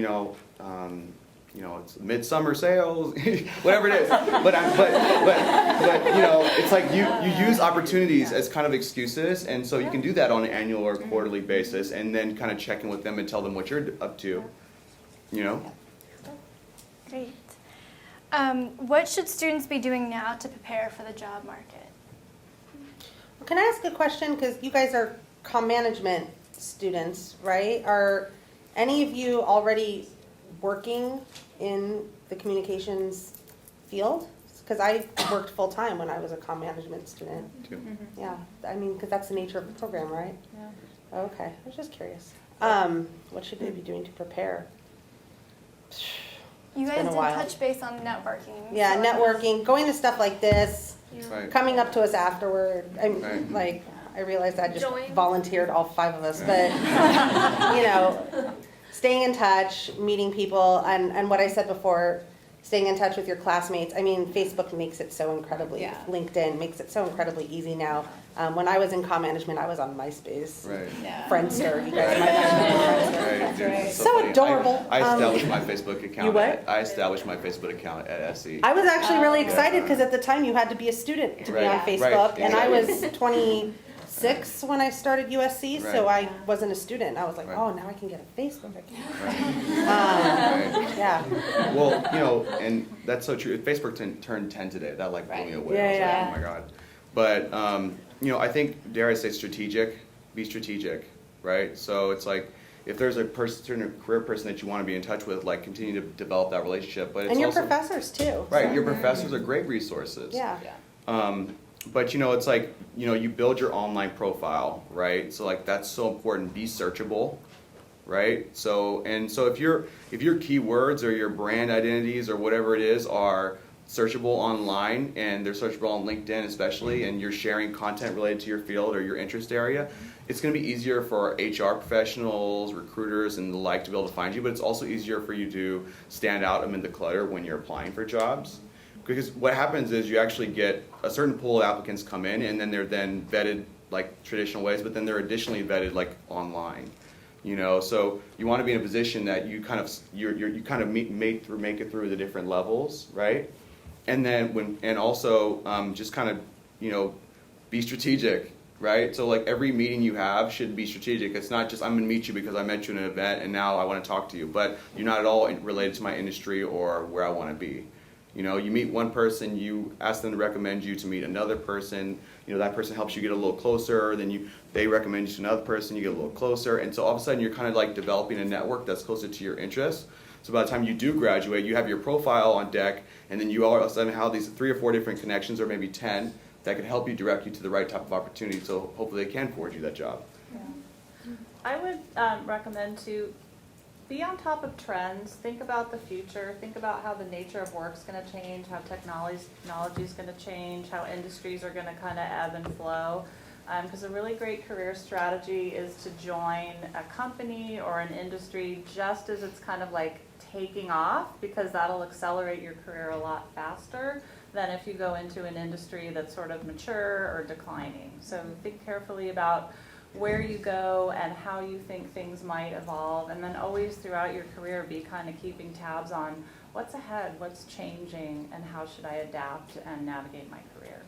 it's midsummer sales, whatever it is. But it's like you use opportunities as kind of excuses, and so you can do that on an annual or quarterly basis, and then kind of check in with them and tell them what you're up to, Great. What should students be doing now to prepare for the job market? Can I ask a question? Because you guys are comm management students, right? Are any of you already working in the communications field? Because I worked full time when I was a comm management student. Too. Yeah, I mean, because that's the nature of the program, right? Yeah. Okay, I was just curious. What should they be doing to prepare? You It's guys been a did while. touch base on networking. Yeah, so- networking, going to stuff like this, Right. coming up to us afterward. Right. I realized I just Join. volunteered all 5 of us, but staying in touch, meeting people, and what I said before, staying in touch with your classmates. I mean, Facebook makes it so incredibly, Yeah. LinkedIn makes it so incredibly easy now. When I was in comm management, I was on MySpace, Right. Yeah. Friendster. You guys might know Friendster. Right, dude, it's So funny. adorable. I established my Facebook account. You what? I established my Facebook account at SC. I was actually really excited because at the time you had to be a student to be Right, on right, Facebook, and I was exactly. 26 when I started USC, so Right. I wasn't a student. I was like, Right. oh, now I can get a Facebook account. Right. Yeah. Well, and that's so true. Facebook turned 10 today. That like blew me away. Yeah, I was yeah. like, oh my God. But, I think, dare I say strategic, be strategic, right? So it's like, if there's a certain career person that you want to be in touch with, like continue to develop that relationship. But it's And your also, professors too. right, so- your professors are great resources. Yeah. But it's like, you build your online profile, right? So like that's so important. Be searchable, right? So if your keywords or your brand identities or whatever it is are searchable online and they're searchable on LinkedIn especially, and you're sharing content related to your field or your interest area, it's going to be easier for HR professionals, recruiters, and the like to be able to find you, but it's also easier for you to stand out amid the clutter when you're applying for jobs. Because what happens is you actually get a certain pool of applicants come in, and then they're then vetted like traditional ways, but then they're additionally vetted like online. So you want to be in a position that you kind of make it through the different levels, right? And then just kind of be strategic, right? So like every meeting you have should be strategic. It's not just I'm going to meet you because I met you in an event and now I want to talk to you, but you're not at all related to my industry or where I want to be. You meet one person, you ask them to recommend you to meet another person. That person helps you get a little closer. Then they recommend you to another person, you get a little closer, and so all of a sudden you're kind of like developing a network that's closer to your interests. So by the time you do graduate, you have your profile on deck, and then you all of a sudden have these 3 or 4 different connections, or maybe 10, that can help you direct you to the right type of opportunity. So hopefully they can forward you that job. I would recommend to be on top of trends, think about the future, think about how the nature of work's going to change, how technology is going to change, how industries are going to kind of ebb and flow. Because a really great career strategy is to join a company or an industry just as it's kind of like taking off, because that'll accelerate your career a lot faster than if you go into an industry that's sort of mature or declining. So think carefully about where you go and how you think things might evolve, and then always throughout your career be kind of keeping tabs on what's ahead, what's changing, and how should I adapt and navigate my career.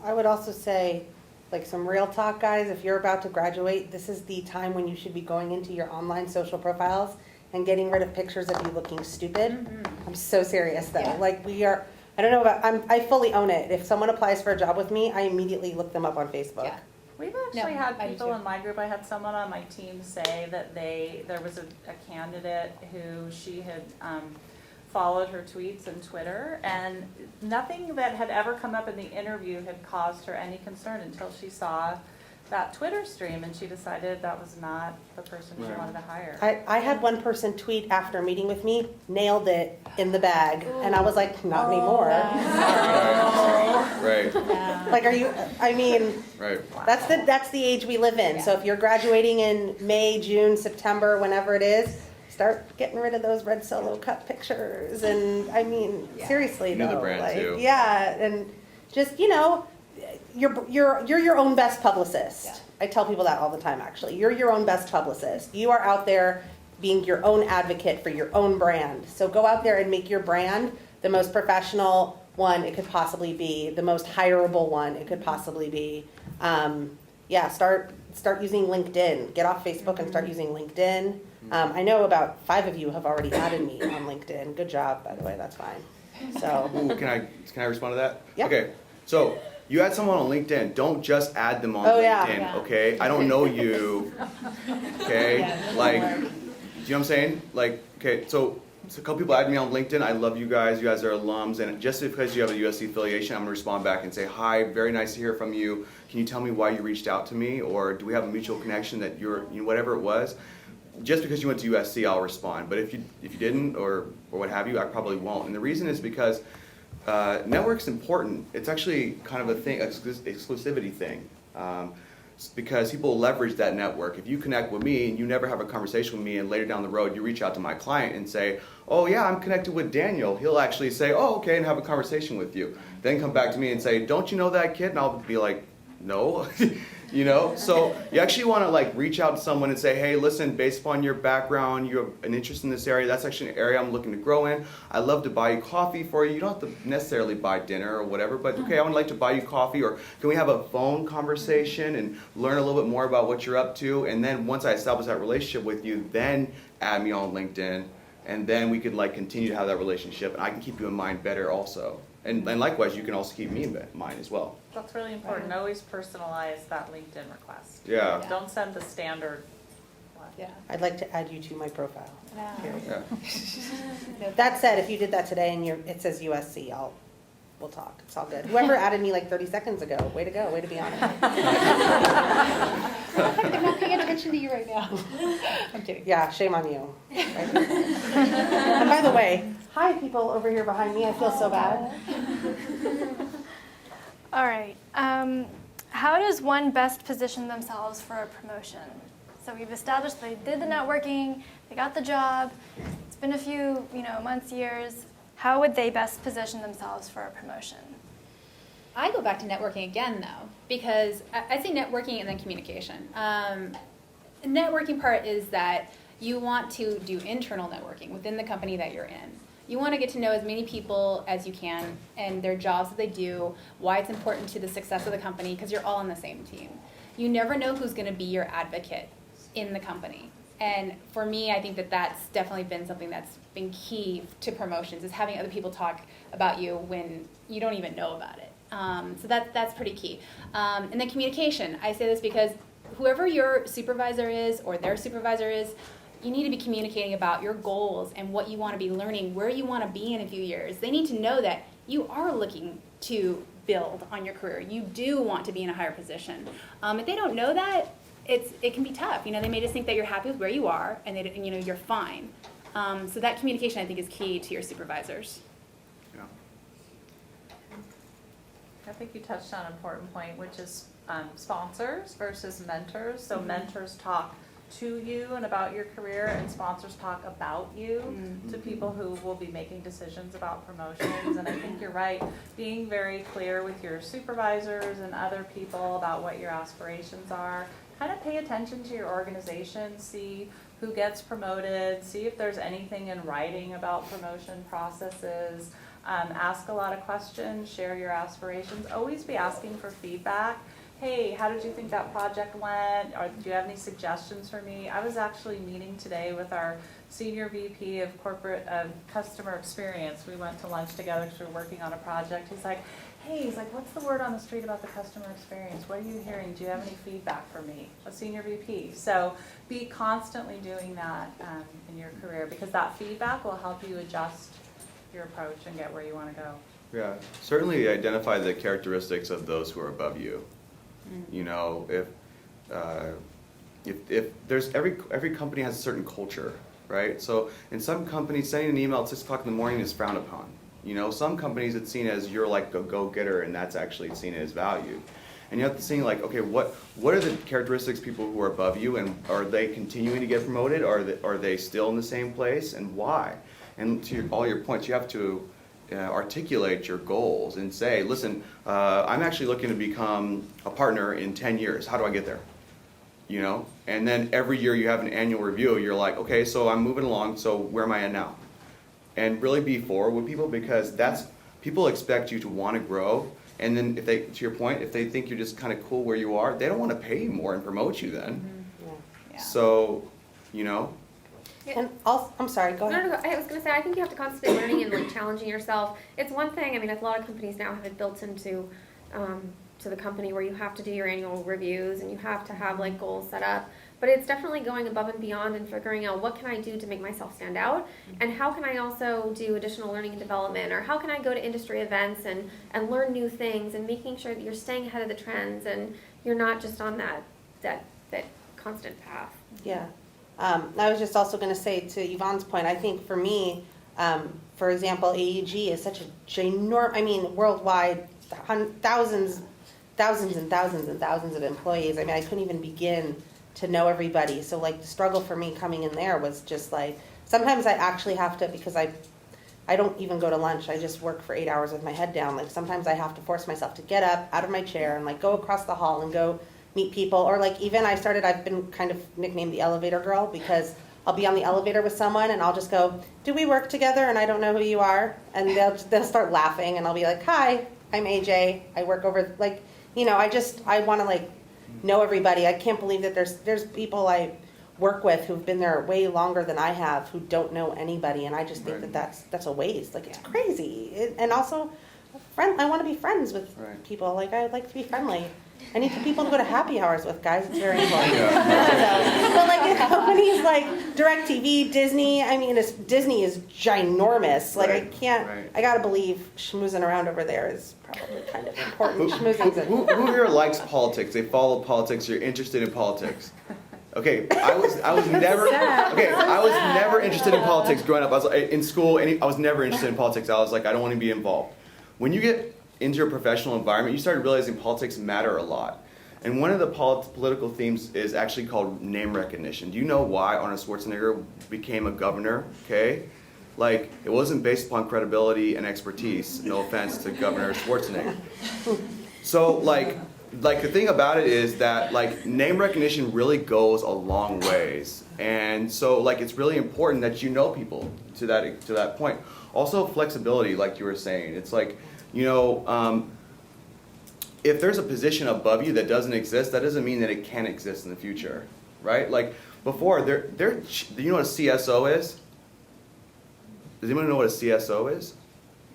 I would also say, like some real talk, guys, if you're about to graduate, this is the time when you should be going into your online social profiles and getting rid of pictures of you looking stupid. I'm so serious though. Yeah. Like I don't know about, I fully own it. If someone applies for a job with me, I immediately look them up on Facebook. Yeah. We've actually had I do people too. in my group, I had someone on my team say that there was a candidate who she had followed her tweets and Twitter, and nothing that had ever come up in the interview had caused her any concern until she saw that Twitter stream, and she decided that was not the person she Right. wanted to hire. I had one person tweet after meeting with me, nailed it in the bag, and I was like, not anymore. Right. Like, Right. that's the age we live in. So if you're graduating in May, June, September, whenever it is, start getting rid of those red solo cup pictures. And seriously, You know the though, brand, like, too. yeah, and just you're your own best publicist. Yeah. I tell people that all the time. Actually, you're your own best publicist. You are out there being your own advocate for your own brand. So go out there and make your brand the most professional one it could possibly be, the most hireable one it could possibly be. Start using LinkedIn. Get off Facebook and start using LinkedIn. I know about 5 of you have already added me on LinkedIn. Good job, by the way. That's fine. So Ooh, can I respond to that? Yeah. Okay. So you add someone on LinkedIn, don't just add them on Oh, yeah. LinkedIn, Yeah. okay? I don't know you, okay? Like, do you know what I'm saying? Like, okay, so a couple people added me on LinkedIn. I love you guys. You guys are alums, and just because you have a USC affiliation, I'm gonna respond back and say, hi, very nice to hear from you. Can you tell me why you reached out to me, or do we have a mutual connection that whatever it was? Just because you went to USC, I'll respond. But if you didn't, or what have you, I probably won't. And the reason is because network's important. It's actually kind of a thing, exclusivity thing. because people leverage that network. If you connect with me and you never have a conversation with me, and later down the road you reach out to my client and say, oh yeah, I'm connected with Daniel, he'll actually say, oh okay, and have a conversation with you. Then come back to me and say, don't you know that kid? And I'll be like, no. You know, so you actually want to like reach out to someone and say, hey, listen, based upon your background, you have an interest in this area. That's actually an area I'm looking to grow in. I'd love to buy you coffee for you. You don't have to necessarily buy dinner or whatever, but okay, I would like to buy you coffee, or can we have a phone conversation and learn a little bit more about what you're up to? And then once I establish that relationship with you, then add me on LinkedIn, and then we could like continue to have that relationship, and I can keep you in mind better also. And likewise, you can also keep me in mind as well. That's really important. Always personalize that LinkedIn request. Yeah. Don't send the standard one. Yeah. I'd like to add you to my profile. Yeah. That said, if you did that today and it says USC, we'll talk. It's all good. Whoever added me like 30 seconds ago, way to go, way to be on it. I'm not paying attention to you right now. I'm kidding. Yeah, shame on you. And by the way, hi people over here behind me, I feel so bad. All right. How does one best position themselves for a promotion? So we've established they did the networking, they got the job. It's been a few, months, years. How would they best position themselves for a promotion? I go back to networking again, though, because I say networking and then communication. The networking part is that you want to do internal networking within the company that you're in. You want to get to know as many people as you can and their jobs that they do, why it's important to the success of the company, because you're all on the same team. You never know who's going to be your advocate in the company. And for me, I think that that's definitely been something that's been key to promotions, is having other people talk about you when you don't even know about it. So that's pretty key. And then communication. I say this because whoever your supervisor is or their supervisor is, you need to be communicating about your goals and what you want to be learning, where you want to be in a few years. They need to know that you are looking to build on your career. You do want to be in a higher position. If they don't know that, it can be tough. They may just think that you're happy with where you are and you're fine. So that communication, I think, is key to your supervisors. Yeah. I think you touched on an important point, which is sponsors versus mentors. So mentors talk to you and about your career, and sponsors talk about you to people who will be making decisions about promotions. And I think you're right, being very clear with your supervisors and other people about what your aspirations are. Kind of pay attention to your organization, see who gets promoted, see if there's anything in writing about promotion processes. Ask a lot of questions, share your aspirations. Always be asking for feedback. Hey, how did you think that project went? Or do you have any suggestions for me? I was actually meeting today with our senior VP of corporate customer experience. We went to lunch together because we were working on a project. He's like, what's the word on the street about the customer experience? What are you hearing? Do you have any feedback for me? A senior VP. So be constantly doing that in your career, because that feedback will help you adjust your approach and get where you want to go. Yeah, certainly identify the characteristics of those who are above you. If there's every company has a certain culture, right? So in some companies, sending an email at 6 o'clock in the morning is frowned upon. Some companies it's seen as you're like a go-getter, and that's actually seen as valued. And you have to see like, okay, what are the characteristics of people who are above you, and are they continuing to get promoted? Are they still in the same place, and why? And to all your points, you have to articulate your goals and say, listen, I'm actually looking to become a partner in 10 years. How do I get there? And then every year you have an annual review. You're like, okay, so I'm moving along, so where am I at now? And really be forward with people, because people expect you to want to grow. And then to your point, if they think you're just kind of cool where you are, they don't want to pay you more and promote you then. Yeah. So, And also, I'm sorry, go ahead. No, I was going to say, I think you have to constantly learning and challenging yourself. It's one thing, a lot of companies now have it built into to the company where you have to do your annual reviews and you have to have goals set up. But it's definitely going above and beyond and figuring out what can I do to make myself stand out, and how can I also do additional learning and development, or how can I go to industry events and learn new things, and making sure that you're staying ahead of the trends and you're not just on that constant path. Yeah. I was just also going to say, to Yvonne's point, I think for me, for example, AEG is such a ginormous, worldwide, thousands thousands and thousands and thousands of employees. I mean, I couldn't even begin to know everybody. So like the struggle for me coming in there was just like, sometimes I actually have to, because I don't even go to lunch. I just work for 8 hours with my head down. Like sometimes I have to force myself to get up out of my chair and like go across the hall and go meet people. Or like even I've been kind of nicknamed the elevator girl, because I'll be on the elevator with someone and I'll just go, do we work together? And I don't know who you are. And they'll start laughing and I'll be like, hi, I'm AJ. I work over, like, you know, I want to like know everybody. I can't believe that there's people I work with who've been there way longer than I have who don't know anybody. And I just think Right. that that's a waste. Like, it's crazy. And also, I want to be friends with Right. people. Like, I like to be friendly. I need people to go to happy hours with, guys. It's very important. But like in companies like DirecTV, Disney, I mean, Disney is ginormous. Like Right, I can't, right. I gotta believe schmoozing around over there is probably kind of important. Schmoozing's Who here likes politics? They follow politics. You're interested in politics. Okay, I was never interested in politics growing up. I was in school, and I was never interested in politics. I was like, I don't want to be involved. When you get into a professional environment, you started realizing politics matter a lot. And one of the political themes is actually called name recognition. Do you know why Arnold Schwarzenegger became a governor? Okay, like it wasn't based upon credibility and expertise. No offense to Governor Schwarzenegger. So like the thing about it is that like name recognition really goes a long ways, and so like it's really important that you know people to that point. Also flexibility, like you were saying, it's like, you know, if there's a position above you that doesn't exist, that doesn't mean that it can't exist in the future, right? Like before, do you know what a CSO is? Does anyone know what a CSO is?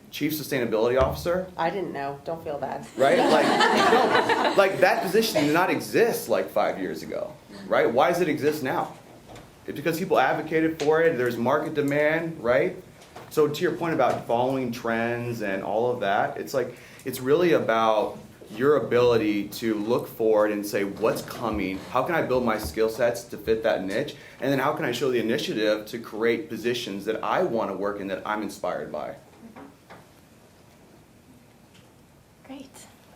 Chief Sustainability Officer? I didn't know. Don't feel bad. Right? Like, no, like that position did not exist like 5 years ago, right? Why does it exist now? It's because people advocated for it. There's market demand, right? So to your point about following trends and all of that, it's like, it's really about your ability to look forward and say, what's coming? How can I build my skill sets to fit that niche? And then how can I show the initiative to create positions that I want to work in, that I'm inspired by? Great.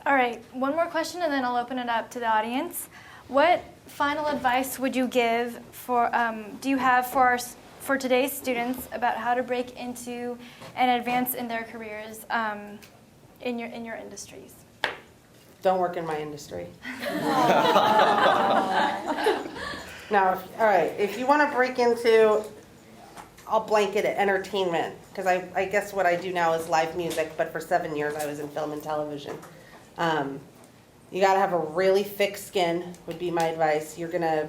All right, one more question and then I'll open it up to the audience. What final advice would you give for, do you have for today's students about how to break into and advance in their careers in your industries? Don't work in my industry. Now, all right, if you want to break into, I'll blanket it, entertainment, because I guess what I do now is live music, but for 7 years I was in film and television. You got to have a really thick skin, would be my advice. You're going to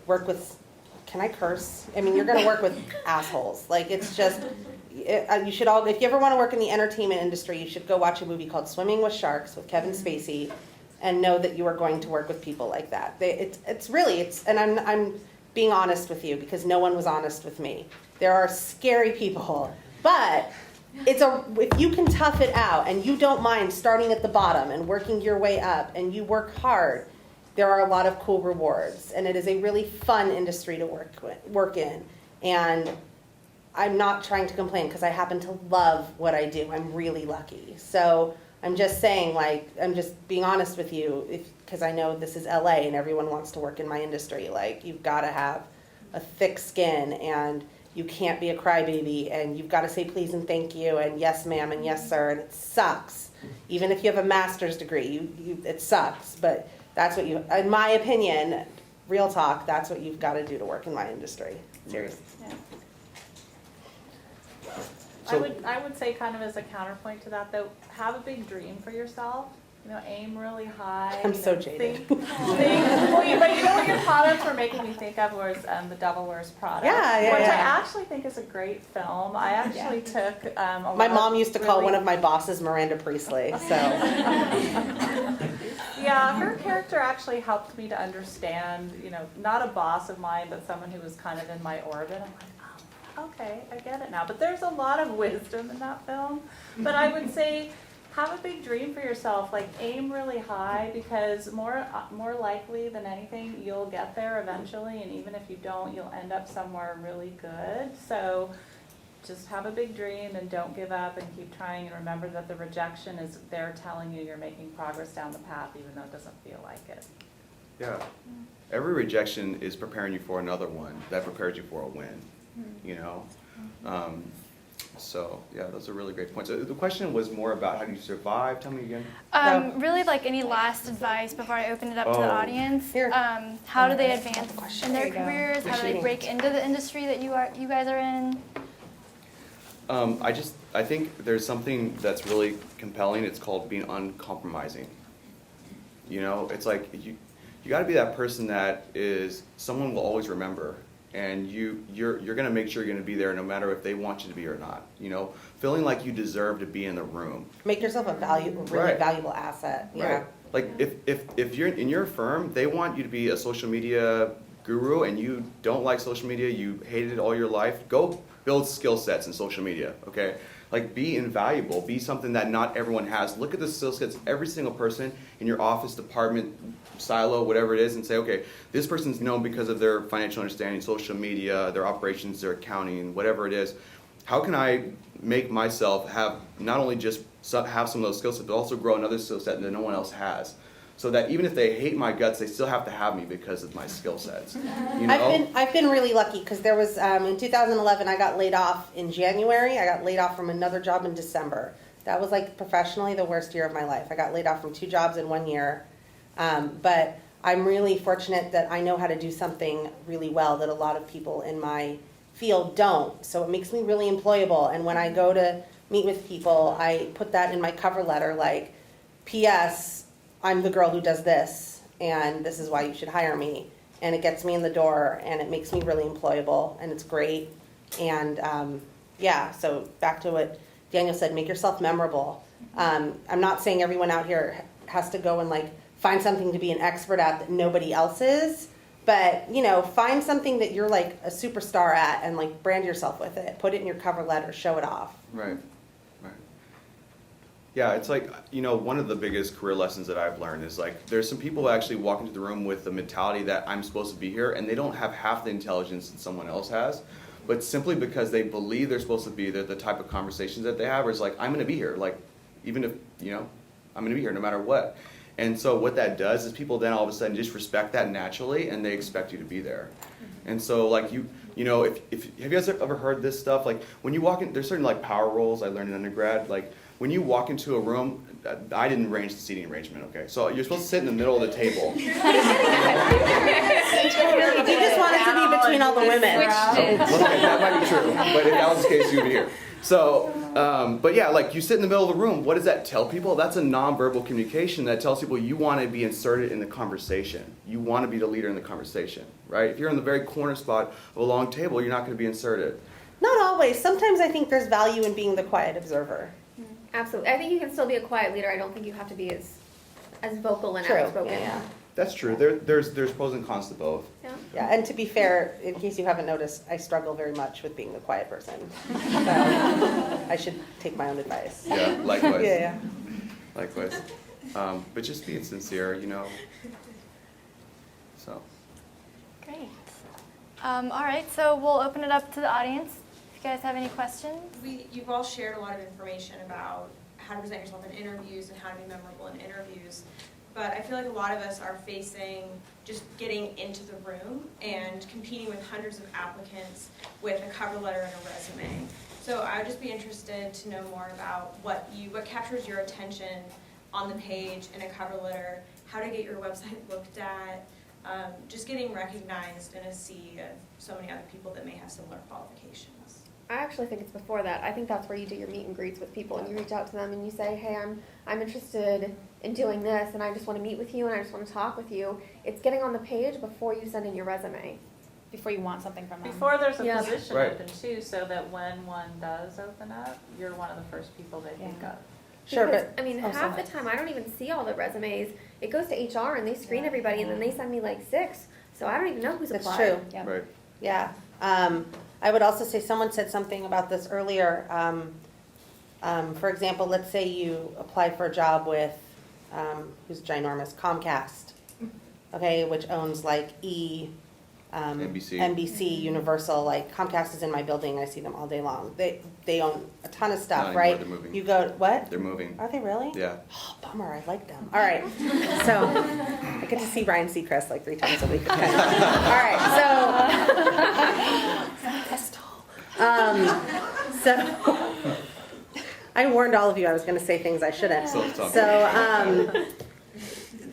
work with, can I curse? I mean, you're going to work with assholes. Like, it's just, you should all, if you ever want to work in the entertainment industry, you should go watch a movie called Swimming with Sharks with Kevin Spacey, and know that you are going to work with people like that. It's really, and I'm being honest with you, because no one was honest with me. There are scary people, but if you can tough it out and you don't mind starting at the bottom and working your way up and you work hard, there are a lot of cool rewards, and it is a really fun industry to work in. And I'm not trying to complain, because I happen to love what I do. I'm really lucky. So I'm just saying, like, I'm just being honest with you, because I know this is LA and everyone wants to work in my industry. Like, you've got to have a thick skin, and you can't be a crybaby, and you've got to say please and thank you and yes ma'am and yes sir, and it sucks. Even if you have a master's degree, it sucks, but that's what you, in my opinion, real talk, that's what you've got to do to work in my industry. Seriously. Yeah. So- I would say, kind of as a counterpoint to that, though, have a big dream for yourself. You know, aim really high. I'm so jaded. But you know what your comments were making me think of was The Devil Wears Prada. Yeah, which yeah. I actually think is a great film. I actually took a lot My mom used to call really- one of my bosses Miranda Priestley, so. Yeah, her character actually helped me to understand, you know, not a boss of mine, but someone who was kind of in my orbit. I'm like, oh, okay, I get it now. But there's a lot of wisdom in that film. But I would say, have a big dream for yourself. Like, aim really high, because more likely than anything, you'll get there eventually. And even if you don't, you'll end up somewhere really good. So just have a big dream and don't give up and keep trying, and remember that the rejection is they're telling you you're making progress down the path even though it doesn't feel like it. Yeah. Every rejection is preparing you for another one that prepares you for a win, you know? So, yeah, those are really great points. The question was more about how do you survive? Tell me again. Really, like any last advice before I open it up to the Oh. audience. Here. How do they advance in their There you go. careers? How do they Cheating. break into the industry that you guys are in? I think there's something that's really compelling. It's called being uncompromising. You know, it's like you got to be that person that is someone will always remember, and you're going to make sure you're going to be there no matter if they want you to be or not. You know, feeling like you deserve to be in the room. Make yourself a really Right. valuable asset. Yeah. Right. Like if you're in your firm, they want you to be a social media guru, and you don't like social media, you hated it all your life. Go build skill sets in social media. Okay. Like, be invaluable, be something that not everyone has. Look at the skill sets every single person in your office, department, silo, whatever it is, and say, okay, this person's known because of their financial understanding, social media, their operations, their accounting, whatever it is. How can I make myself have not only just have some of those skill sets, but also grow another skill set that no one else has? So that even if they hate my guts, they still have to have me because of my skill sets. You know? I've been really lucky because there was in 2011 I got laid off in January. I got laid off from another job in December. That was like professionally the worst year of my life. I got laid off from 2 jobs in 1 year. But I'm really fortunate that I know how to do something really well that a lot of people in my field don't. So it makes me really employable. And when I go to meet with people, I put that in my cover letter, like, P.S. I'm the girl who does this, and this is why you should hire me. And it gets me in the door, and it makes me really employable, and it's great. And yeah, so back to what Daniel said, make yourself memorable. I'm not saying everyone out here has to go and like find something to be an expert at that nobody else is, but you know, find something that you're like a superstar at and like brand yourself with it. Put it in your cover letter, show it off. Right. Yeah, it's like, you know, one of the biggest career lessons that I've learned is like, there's some people who actually walk into the room with the mentality that I'm supposed to be here, and they don't have half the intelligence that someone else has, but simply because they believe they're supposed to be there, the type of conversations that they have is like, I'm going to be here, like, even if, you know, I'm going to be here no matter what. And so what that does is people then all of a sudden just respect that naturally, and they expect you to be there. And so like you know, if have you guys ever heard this stuff? Like when you walk in, there's certain like power roles I learned in undergrad, like when you walk into a room, I didn't arrange the seating arrangement, okay? So you're supposed to sit in the middle of the table. You just want it to be between all the women. Okay, that might be true, but if that was the case, you'd be here. So, but yeah, like you sit in the middle of the room, what does that tell people? That's a nonverbal communication that tells people you want to be inserted in the conversation. You want to be the leader in the conversation, right? If you're in the very corner spot of a long table, you're not going to be inserted. Not always. Sometimes I think there's value in being the quiet observer. Absolutely. I think you can still be a quiet leader. I don't think you have to be as vocal and True. outspoken. Yeah. That's true. There's pros and cons to both. Yeah. Yeah, and to be fair, in case you haven't noticed, I struggle very much with being the quiet person. So I should take my own advice. Yeah, likewise. Yeah. Likewise. But just being sincere, you know. So. Great. All right, so we'll open it up to the audience. If you guys have any questions. You've all shared a lot of information about how to present yourself in interviews and how to be memorable in interviews. But I feel like a lot of us are facing just getting into the room and competing with hundreds of applicants with a cover letter and a resume. So I would just be interested to know more about what captures your attention on the page in a cover letter, how to get your website looked at, just getting recognized in a sea of so many other people that may have similar qualifications. I actually think it's before that. I think that's where you do your meet and greets with people and you reach out to them and you say, hey, I'm interested in doing this and I just want to meet with you and I just want to talk with you. It's getting on the page before you send in your resume. Before you want something from them. Before there's a Yeah. position Right. open too, so that when one does open up, you're one of the first people they think of. Sure, Because, but I mean, half the time I don't even see all the resumes. It goes to HR and they screen everybody and then they send me like 6. So I don't even know who's that's applied. true. Yeah. Right. Yeah. I would also say someone said something about this earlier. For example, let's say you apply for a job with, who's ginormous, Comcast, okay, which owns like NBC. Universal, like Comcast is in my building. I see them all day long. They own a ton of stuff, Not right? anymore, they're moving. You go, what? They're moving. Are they really? Yeah. Oh, bummer. I like them. All right. So I get to see Ryan Seacrest like 3 times a week. All right. So I warned all of you I was going to say things I shouldn't. So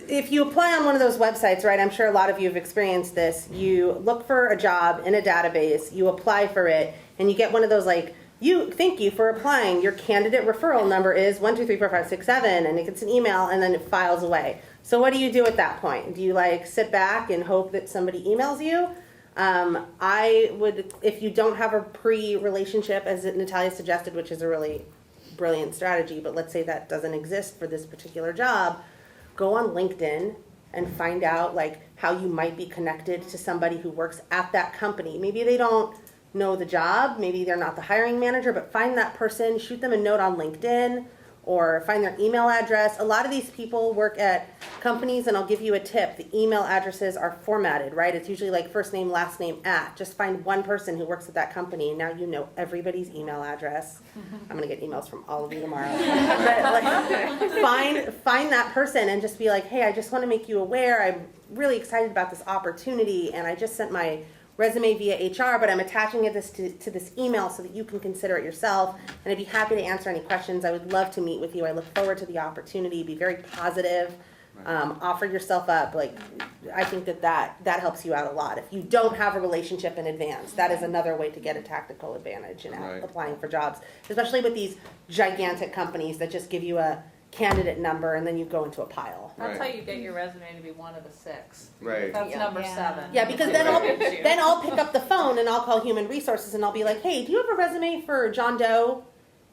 if you apply on one of those websites, right, I'm sure a lot of you have experienced this. You look for a job in a database, you apply for it, and you get one of those like, thank you for applying. Your candidate referral number is 1234567, and it gets an email, and then it files away. So what do you do at that point? Do you like sit back and hope that somebody emails you? I would, if you don't have a pre-relationship, as Natalia suggested, which is a really brilliant strategy, but let's say that doesn't exist for this particular job, go on LinkedIn and find out like how you might be connected to somebody who works at that company. Maybe they don't know the job, maybe they're not the hiring manager, but find that person, shoot them a note on LinkedIn, or find their email address. A lot of these people work at companies, and I'll give you a tip. The email addresses are formatted, right? It's usually like first name, last name, @ Just find one person who works at that company, and now you know everybody's email address. I'm gonna get emails from all of you tomorrow. But like, find that person and just be like, hey, I just wanna make you aware, I'm really excited about this opportunity, and I just sent my resume via HR, but I'm attaching it to this email so that you can consider it yourself, and I'd be happy to answer any questions. I would love to meet with you. I look forward to the opportunity. Be very positive. Offer yourself up. Like, I think that helps you out a lot. If you don't have a relationship in advance, that is another way to get a tactical advantage in applying for jobs, especially with these gigantic companies that just give you a candidate number and then you go into a pile. That's how you get your resume to be one of the 6. Right. That's number 7. Yeah, because then I'll pick up the phone and I'll call human resources and I'll be like, hey, do you have a resume for John Doe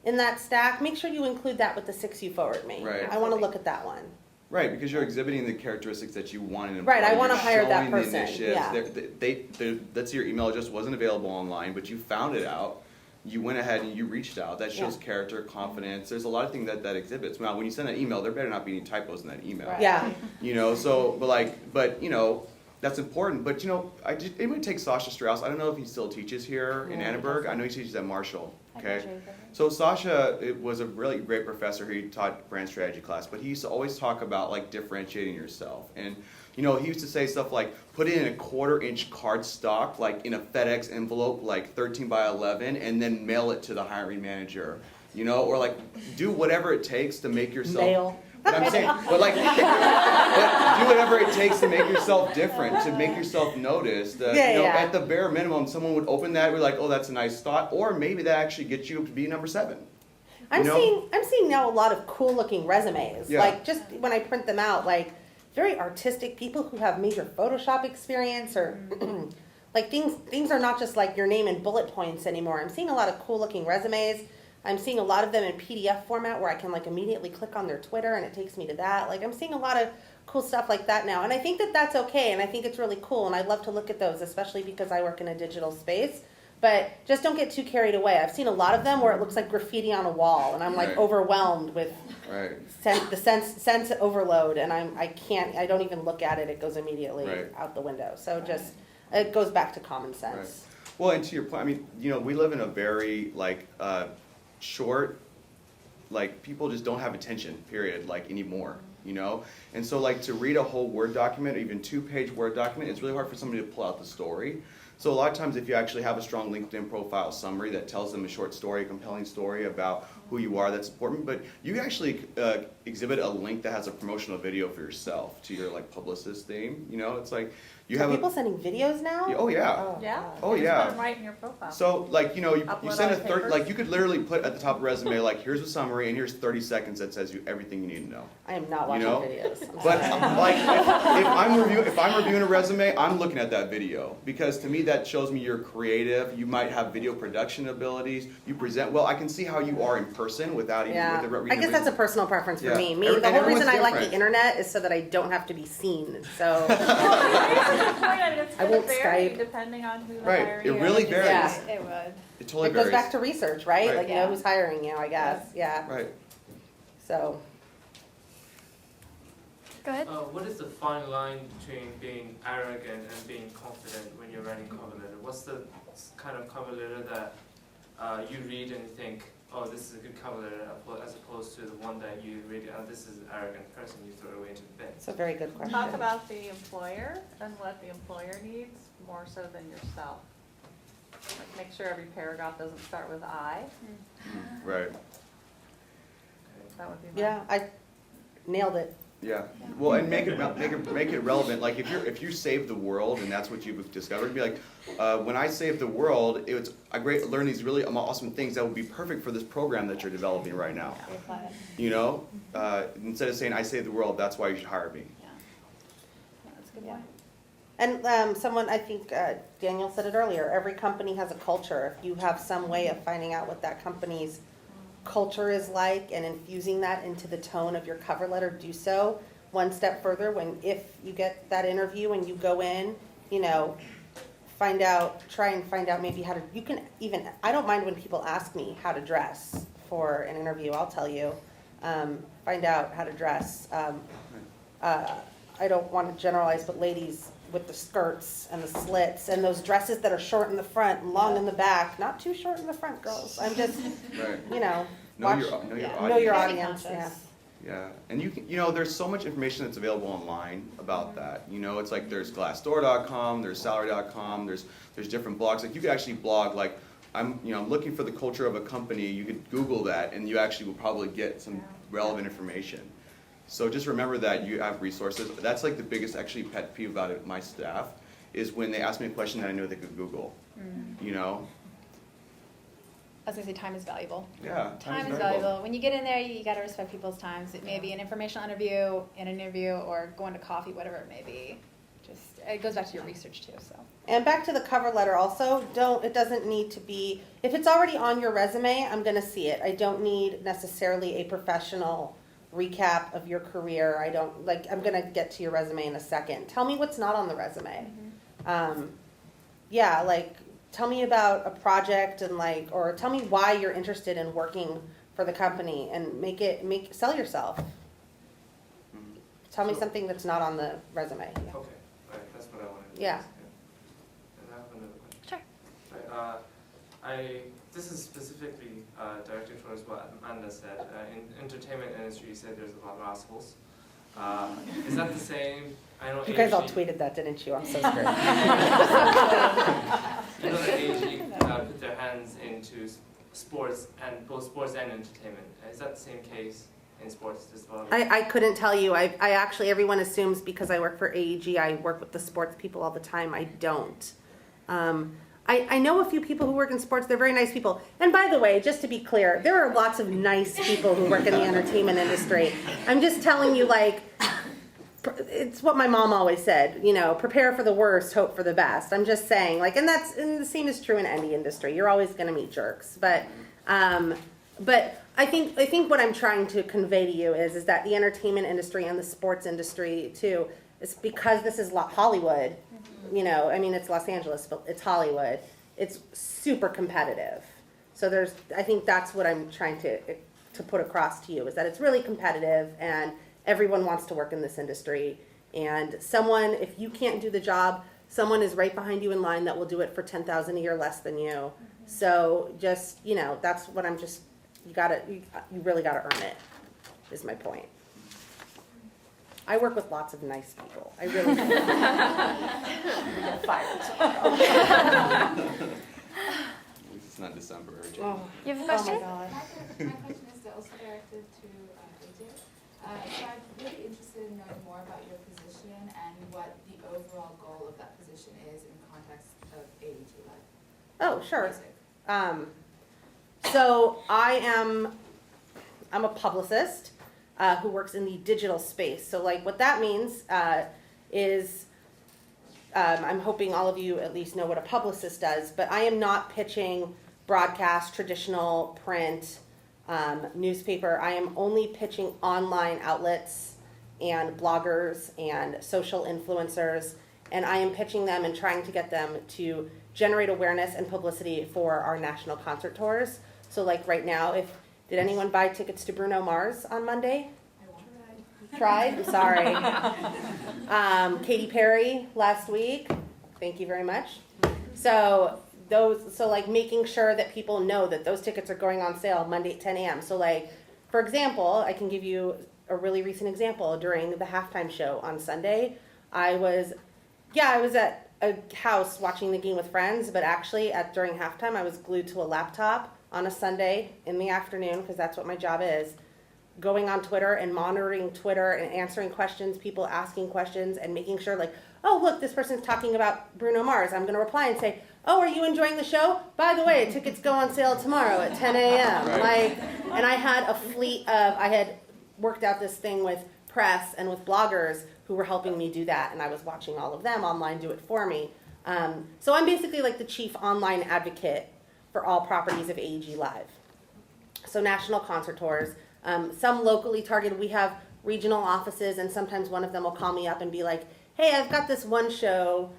in that stack? Make sure you include that with the 6 you forward me. Right. I want to look at that one. Right, because you're exhibiting the characteristics that you want in an Right, I employee. want to hire that Showing the person. initiatives. Yeah. Let's say your email address wasn't available online, but you found it out. You went ahead and you reached out. That shows character, confidence. There's a lot of things that exhibits. Now, when you send an email, there better not be any typos in that email. Right. Yeah. You know, so, but you know, that's important. But, you know, anybody take Sasha Strauss? I don't know if he still teaches here in Annenberg. I know he teaches at Marshall. Okay. So Sasha was a really great professor. He taught brand strategy class, but he used to always talk about like differentiating yourself. And you know, he used to say stuff like, put it in a 1/4-inch cardstock, like in a FedEx envelope, like 13 by 11, and then mail it to the hiring manager. You know, or like do whatever it takes to make yourself. Mail. But I'm saying, but do whatever it takes to make yourself different, to make yourself noticed. At the bare minimum, someone would open that and be like, oh, that's a nice thought, or maybe that actually gets you to be number 7. I'm seeing now a lot of cool looking resumes. Yeah. Like just when I print them out, like very artistic people who have major Photoshop experience or like things are not just like your name and bullet points anymore. I'm seeing a lot of cool looking resumes. I'm seeing a lot of them in PDF format where I can like immediately click on their Twitter and it takes me to that. Like I'm seeing a lot of cool stuff like that now. And I think that that's okay. And I think it's really cool. And I love to look at those, especially because I work in a digital space. But just don't get too carried away. I've seen a lot of them where it looks like graffiti on a wall, and I'm like overwhelmed with the sense overload, and I don't even look at it. It goes immediately out the window. So just it goes back to common sense. Right. Well, and to your point, I mean, you know, we live in a very short, like people just don't have attention, period, like anymore. You know, and so like to read a whole Word document, or even 2-page Word document, it's really hard for somebody to pull out the story. So a lot of times if you actually have a strong LinkedIn profile summary that tells them a short story, a compelling story about who you are, that's important. But you actually exhibit a link that has a promotional video for yourself to your like publicist theme. You know, it's like you have people sending videos now? Oh yeah. Oh yeah. Put them right in your profile. So like, you know, you send a papers. like you could literally put at the top of the resume like, here's a summary and here's 30 seconds that says you everything you need to know. I am not watching videos. But like if I'm reviewing a resume, I'm looking at that video because to me that shows me you're creative. You might have video production abilities. You present well. I can see how you are in person without even I guess that's a personal preference for me. The whole reason I like the internet is so that I don't have to be seen. So I won't Skype. Depending on who the hiring It really varies. Yeah, it would. It totally it goes varies. back to research, right? Right. Like you know who's hiring you, I guess. Yeah. Right. So Go ahead. What is the fine line between being arrogant and being confident when you're writing cover letter? What's the kind of cover letter that you read and you think, oh, this is a good cover letter, as opposed to the one that you read, oh, this is an arrogant person, you throw it away into the bin? It's a very good question. Talk about the employer and what the employer needs more so than yourself. Like make sure every paragraph doesn't start with I. Right. That would be my. Yeah, I nailed it. Yeah. Well, and make it relevant. Like if you save the world and that's what you've discovered, be like, when I save the world, I learned these really awesome things that would be perfect for this program that you're developing right now. You know, instead of saying I saved the world, that's why you should hire me. That's a good Yeah. point. And someone, I think Daniel said it earlier, every company has a culture. If you have some way of finding out what that company's culture is like and infusing that into the tone of your cover letter, do so. One step further, if you get that interview and you go in, you know, try and find out maybe how to, you can even, I don't mind when people ask me how to dress for an interview, I'll tell you. Find out how to dress. I don't want to generalize, but ladies with the skirts and the slits and those dresses that are short in the front and long in the back, not too short in the front, girls. I'm just, Right. you know, Know your audience. Yeah. Yeah, and there's so much information that's available online about that. You know, it's like there's Glassdoor.com, there's Salary.com, there's different blogs. Like you could actually blog like, I'm looking for the culture of a company. You could Google that, and you actually will probably get some relevant information. So just remember that you have resources. That's like the biggest actually pet peeve about it, my staff, is when they ask me a question that I know they could Google. You know. I was gonna say time is valuable. Yeah, Time is valuable. When you get in there, you gotta respect people's times. It may be an informational interview, an interview, or going to coffee, whatever it may be. Just, it goes back to your research too, so. And back to the cover letter also, it doesn't need to be, if it's already on your resume, I'm gonna see it. I don't need necessarily a professional recap of your career. I'm gonna get to your resume in a second. Tell me what's not on the resume. Tell me about a project or tell me why you're interested in working for the company and sell yourself. Tell me something that's not on the resume. Yeah. Okay, right, that's what I wanted to Yeah. ask. And I have another question. Sure. Right, this is specifically directed towards what Amanda said. In entertainment industry, you said there's a lot of assholes. Is that the same? I know You guys all AG tweeted that, didn't you? I'm so scared. I know that AG put their hands into sports and both sports and entertainment. Is that the same case in sports as well? I couldn't tell you. I actually, everyone assumes because I work for AEG, I work with the sports people all the time. I don't. I know a few people who work in sports. They're very nice people. And by the way, just to be clear, there are lots of nice people who work in the entertainment industry. I'm just telling you, it's what my mom always said, prepare for the worst, hope for the best. I'm just saying, and the same is true in any industry. You're always going to meet jerks. But I think what I'm trying to convey to you is that the entertainment industry and the sports industry too, is because this is Hollywood. It's Los Angeles, but it's Hollywood. It's super competitive. So I think that's what I'm trying to put across to you is that it's really competitive and everyone wants to work in this industry. And if you can't do the job, someone is right behind you in line that will do it for $10,000 a year less than you. So just, that's what you really gotta earn it, is my point. I work with lots of nice people. I really do. We get fired tomorrow. At least it's not December. You have a question? Oh my God. My question is also directed to AJ. So I'm really interested in knowing more about your position and what the overall goal of that position is in context of AEG Live. Oh, sure. So I'm a publicist who works in the digital space. So what that means is I'm hoping all of you at least know what a publicist does, but I am not pitching broadcast, traditional print, newspaper. I am only pitching online outlets and bloggers and social influencers, and I am pitching them and trying to get them to generate awareness and publicity for our national concert tours. So right now, did anyone buy tickets to Bruno Mars on Monday? Tried? I'm sorry. Katy Perry last week. Thank you very much. So like making sure that people know that those tickets are going on sale Monday at 10 a.m. So like, for example, I can give you a really recent example. During the halftime show on Sunday, I was at a house watching the game with friends, but actually during halftime, I was glued to a laptop on a Sunday in the afternoon, because that's what my job is, going on Twitter and monitoring Twitter and answering questions, people asking questions, and making sure like, oh, look, this person's talking about Bruno Mars. I'm going to reply and say, oh, are you enjoying the show? By the way, tickets go on sale tomorrow at 10 a.m. Right. And I had a fleet of, I had worked out this thing with press and with bloggers who were helping me do that, and I was watching all of them online do it for me. So I'm basically like the chief online advocate for all properties of AEG Live. So national concert tours, some locally targeted. We have regional offices, and sometimes one of them will call me up and be like, hey, I've got this one show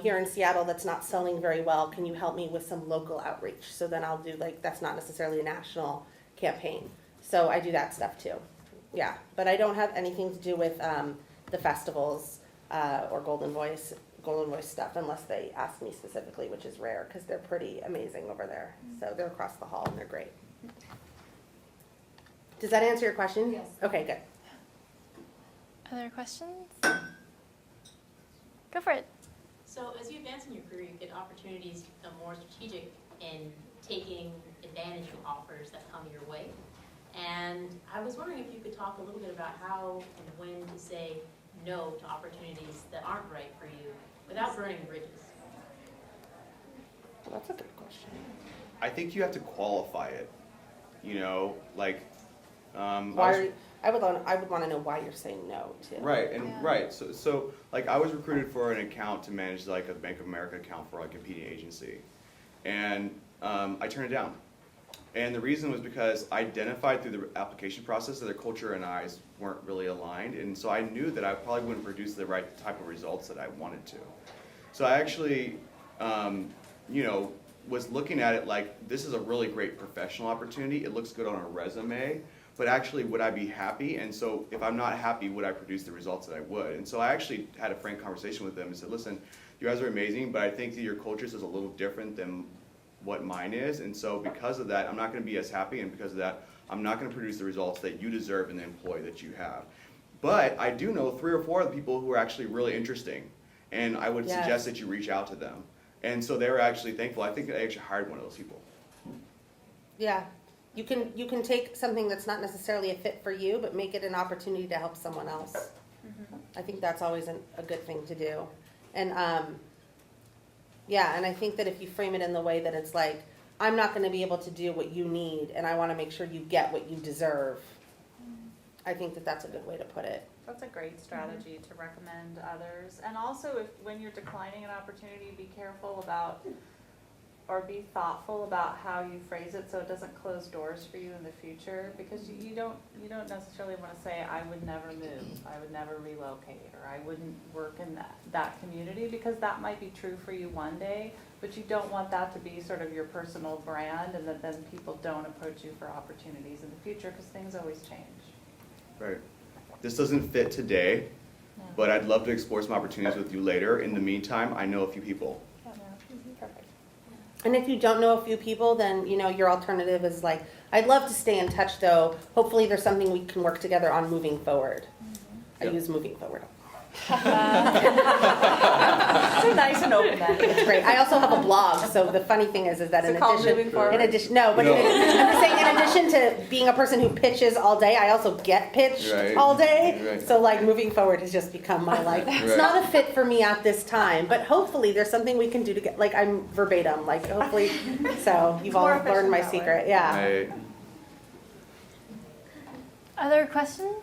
here in Seattle that's not selling very well. Can you help me with some local outreach? So then I'll do like, that's not necessarily a national campaign. So I do that stuff too. Yeah, but I don't have anything to do with the festivals or Golden Voice stuff unless they ask me specifically, which is rare because they're pretty amazing over there. So they're across the hall and they're great. Does that answer your question? Yes. Okay, good. Other questions? Go for it. So as you advance in your career, you get opportunities to become more strategic in taking advantage of offers that come your way. And I was wondering if you could talk a little bit about how and when to say no to opportunities that aren't right for you without burning bridges. Well, that's a good question. I think you have to qualify it. You know, like I would want to know why you're saying no to. Right, and right. So like I was recruited for an account to manage like a Bank of America account for like a competing agency, and I turned it down. And the reason was because I identified through the application process that their culture and I weren't really aligned, and so I knew that I probably wouldn't produce the right type of results that I wanted to. So I actually, was looking at it like, this is a really great professional opportunity. It looks good on a resume, but actually, would I be happy? And so if I'm not happy, would I produce the results that I would? And so I actually had a frank conversation with them and said, listen, you guys are amazing, but I think that your culture is a little different than what mine is, and so because of that, I'm not going to be as happy, and because of that, I'm not going to produce the results that you deserve in the employee that you have. But I do know 3 or 4 of the people who are actually really interesting, and I would suggest that you reach out to them. And so they were actually thankful. I think I actually hired one of those people. Yeah, you can take something that's not necessarily a fit for you, but make it an opportunity to help someone else. Mm-hmm. I think that's always a good thing to do. And and I think that if you frame it in the way that it's like, I'm not going to be able to do what you need, and I want to make sure you get what you deserve, I think that that's a good way to put it. That's a great strategy to recommend others. And also, when you're declining an opportunity, be careful about, or be thoughtful about how you phrase it so it doesn't close doors for you in the future. Because you don't necessarily want to say, I would never move, I would never relocate, or I wouldn't work in that community, because that might be true for you one day, but you don't want that to be sort of your personal brand, and that then people don't approach you for opportunities in the future, because things always change. Right. This doesn't fit today, but I'd love to explore some opportunities with you later. In the meantime, I know a few people. Perfect. And if you don't know a few people, then your alternative is like, I'd love to stay in touch though. Hopefully there's something we can work together on moving forward. I use moving forward. So nice and open ended. It's great. I also have a blog, so the funny thing is that I'm just saying, in addition to being a person who pitches all day, I also get pitched all day. Right. So like moving forward has just become my it's not a fit for me at this time, but hopefully there's something we can do to get, like I'm verbatim, like hopefully, so you've all learned my secret. Yeah. Right. Other questions?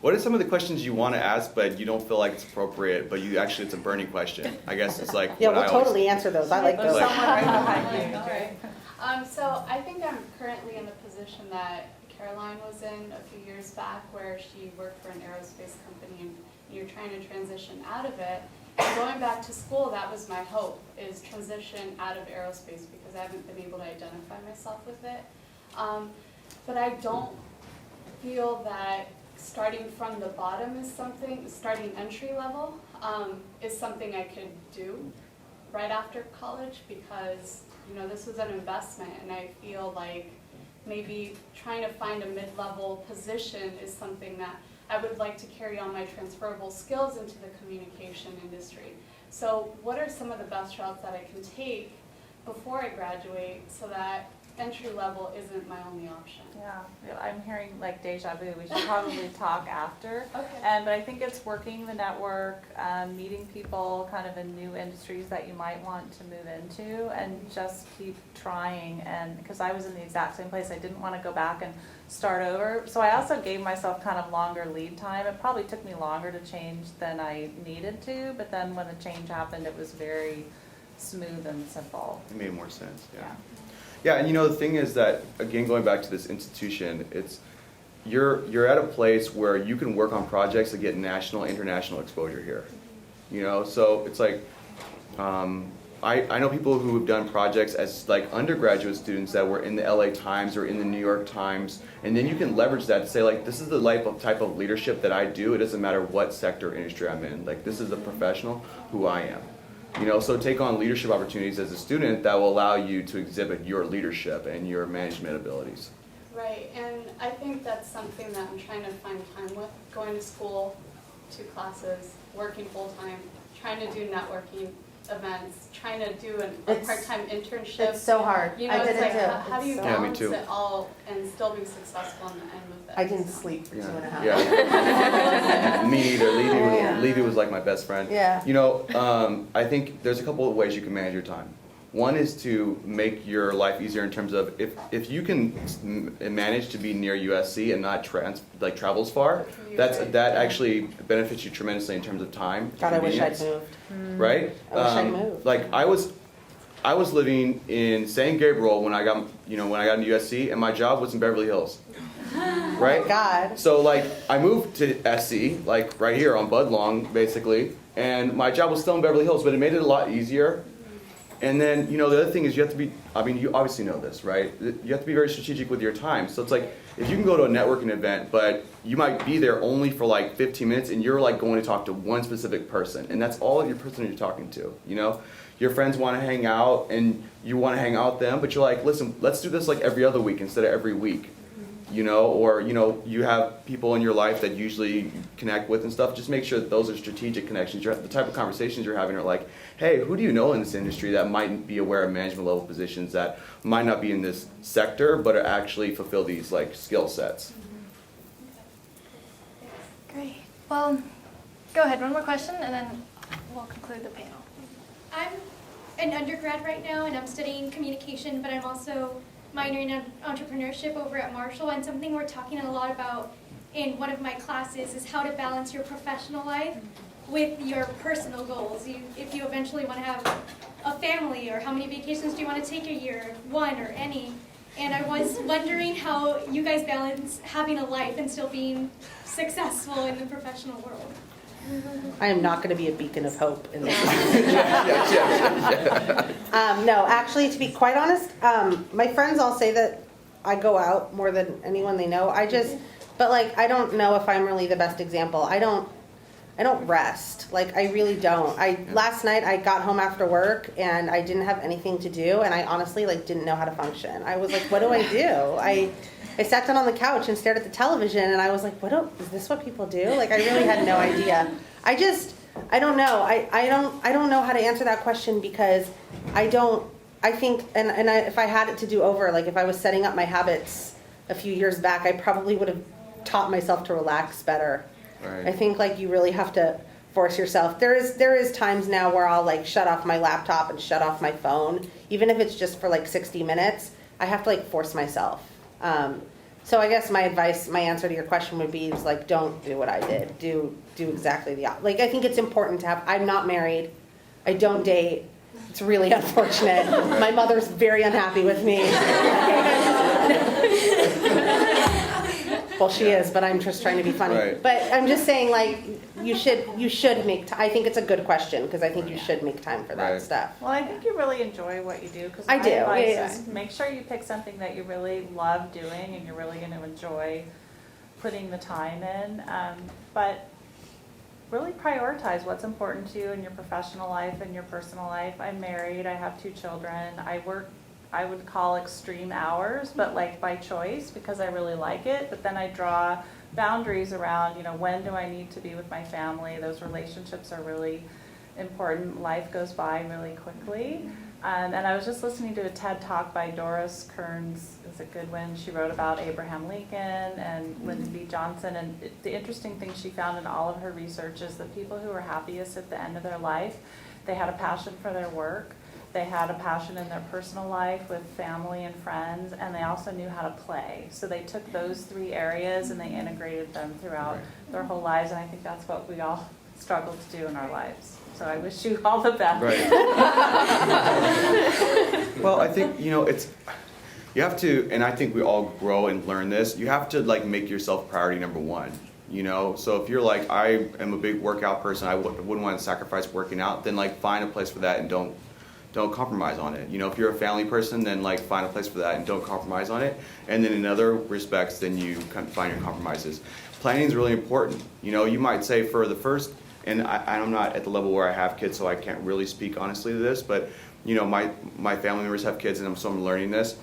What are some of the questions you want to ask, but you don't feel like it's appropriate, but it's a burning question? I guess it's like, yeah, we'll totally answer those. I like those. Someone right behind you. Right. So I think I'm currently in the position that Caroline was in a few years back, where she worked for an aerospace company and you're trying to transition out of it. And going back to school, that was my hope, is transition out of aerospace, because I haven't been able to identify myself with it. But I don't feel that starting from the bottom is something, starting entry level, is something I could do right after college because, you know, this was an investment and I feel like maybe trying to find a mid-level position is something that I would like to carry on my transferable skills into the communication industry. So what are some of the best routes that I can take before I graduate so that entry level isn't my only option? Yeah, I'm hearing like deja vu. We should probably talk after. Okay. But I think it's working the network, meeting people kind of in new industries that you might want to move into, and just keep trying. And because I was in the exact same place, I didn't want to go back and start over. So I also gave myself kind of longer lead time. It probably took me longer to change than I needed to, but then when the change happened, it was very smooth and simple. It made more sense, yeah. Yeah. Yeah, and you know, the thing is that, again, going back to this institution, it's you're at a place where you can work on projects that get national, international exposure here. You know, so it's like, I know people who have done projects as like undergraduate students that were in the LA Times or in the New York Times, and then you can leverage that to say like, this is the type of leadership that I do. It doesn't matter what sector or industry I'm in. Like, this is a professional who I am. You know, so take on leadership opportunities as a student that will allow you to exhibit your leadership and your management abilities. Right, and I think that's something that I'm trying to find time with, going to school, 2 classes, working full-time, trying to do networking events, trying to do a part-time internship. It's so hard. You know, I did it's it like, too. how do you It's so Yeah, me balance too. it all and still be successful in the end with it? I didn't sleep for 2.5 Yeah. Me neither. Yeah. Levy was like my best friend. Yeah. You know, I think there's a couple of ways you can manage your time. One is to make your life easier in terms of if you can manage to be near USC and not travel as far, that actually benefits you tremendously in terms of time. God, I wish I'd convenience. moved. Right? I wish I'd moved. Like I was living in San Gabriel when I got into USC, and my job was in Beverly Hills. Right? God. So like I moved to SC, like right here on Budlong, basically, and my job was still in Beverly Hills, but it made it a lot easier. And then, you know, the other thing is you have to be, I mean, you obviously know this, right? You have to be very strategic with your time. So it's like, if you can go to a networking event, but you might be there only for like 15 minutes and you're like going to talk to one specific person, and that's all your person you're talking to, you know? Your friends want to hang out and you want to hang out with them, but you're like, listen, let's do this like every other week instead of every week. You know, or, you know, you have people in your life that usually connect with and stuff. Just make sure that those are strategic connections. The type of conversations you're having are like, hey, who do you know in this industry that might be aware of management level positions that might not be in this sector, but actually fulfill these like skill sets? Great. Well, go ahead. One more question, and then we'll conclude the panel. I'm an undergrad right now, and I'm studying communication, but I'm also minoring in entrepreneurship over at Marshall, and something we're talking a lot about in one of my classes is how to balance your professional life with your personal goals. If you eventually want to have a family, or how many vacations do you want to take a year, 1 or any. And I was wondering how you guys balance having a life and still being successful in the professional world. I am not going to be a beacon of hope in this. No, actually, to be quite honest, my friends all say that I go out more than anyone they know. But like, I don't know if I'm really the best example. I don't rest. Like, I really don't. Last night I got home after work and I didn't have anything to do, and I honestly like didn't know how to function. I was like, what do I do? I sat down on the couch and stared at the television, and I was like, is this what people do? Like, I really had no idea. I don't know. I don't know how to answer that question because I think, if I had it to do over, like if I was setting up my habits a few years back, I probably would have taught myself to relax better. Right. I think like you really have to force yourself. There is times now where I'll like shut off my laptop and shut off my phone, even if it's just for like 60 minutes. I have to like force myself. So I guess my answer to your question would be is like, don't do what I did. Do exactly the opposite. Like, I think it's important to have. I'm not married. I don't date. It's really unfortunate. My mother's very unhappy with me. Well, she is, but I'm just trying to be funny. Right. But I'm just saying, like, you should make time. I think it's a good question because I think you should make time for that Right. stuff. Well, I think you really enjoy what you do. Cause I my do, advice yeah. is make sure you pick something that you really love doing and you're really going to enjoy putting the time in, but really prioritize what's important to you in your professional life and your personal life. I'm married, I have 2 children, I work, I would call extreme hours, but like by choice because I really like it, but then I draw boundaries around, you know, when do I need to be with my family? Those relationships are really important. Life goes by really quickly. And I was just listening to a TED Talk by Doris Kearns, is it Goodwin? She wrote about Abraham Lincoln and Lyndon B. Johnson, and the interesting thing she found in all of her research is that people who were happiest at the end of their life, they had a passion for their work, they had a passion in their personal life with family and friends, and they also knew how to play. So they took those 3 areas and they integrated them throughout their whole lives, and I think that's what we all struggle to do in our lives. So I wish you all the best. Right. Well, I think, you know, you have to, and I think we all grow and learn this, you have to like make yourself priority number 1, you know? So if you're like, I am a big workout person, I wouldn't want to sacrifice working out, then like find a place for that and don't compromise on it. You know, if you're a family person, then like find a place for that and don't compromise on it. And then in other respects, then you kind of find your compromises. Planning is really important. You know, you might say for the first, and I'm not at the level where I have kids, so I can't really speak honestly to this, but you know, my family members have kids, and so I'm learning this.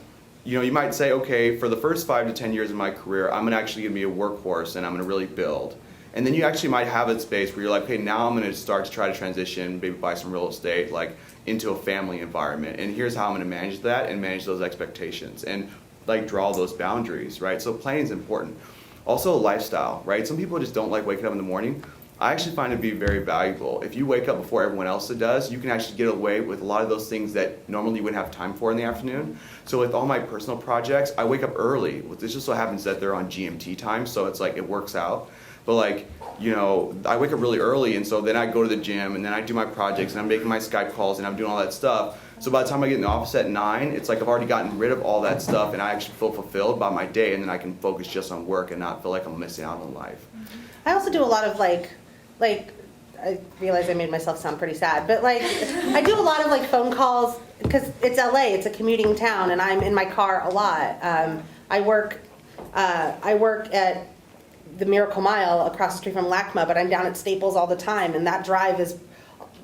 You know, you might say, okay, for the first 5 to 10 years of my career, I'm actually going to be a workhorse, and I'm going to really build. And then you actually might have a space where you're like, hey, now I'm going to start to try to transition, maybe buy some real estate, like into a family environment. And here's how I'm going to manage that and manage those expectations and like draw those boundaries, right? So planning is important. Also lifestyle, right? Some people just don't like waking up in the morning. I actually find it to be very valuable. If you wake up before everyone else does, you can actually get away with a lot of those things that normally you wouldn't have time for in the afternoon. So with all my personal projects, I wake up early. This just so happens that they're on GMT time, so it's like it works out. But like, you know, I wake up really early, and so then I go to the gym, and then I do my projects, and I'm making my Skype calls, and I'm doing all that stuff. So by the time I get in the office at 9, it's like I've already gotten rid of all that stuff, and I actually feel fulfilled by my day, and then I can focus just on work and not feel like I'm missing out on life. I also do a lot of like I realize I made myself sound pretty sad, but like I do a lot of like phone calls because it's LA, it's a commuting town, and I'm in my car a lot. I work at the Miracle Mile across the street from LACMA, but I'm down at Staples all the time, and that drive is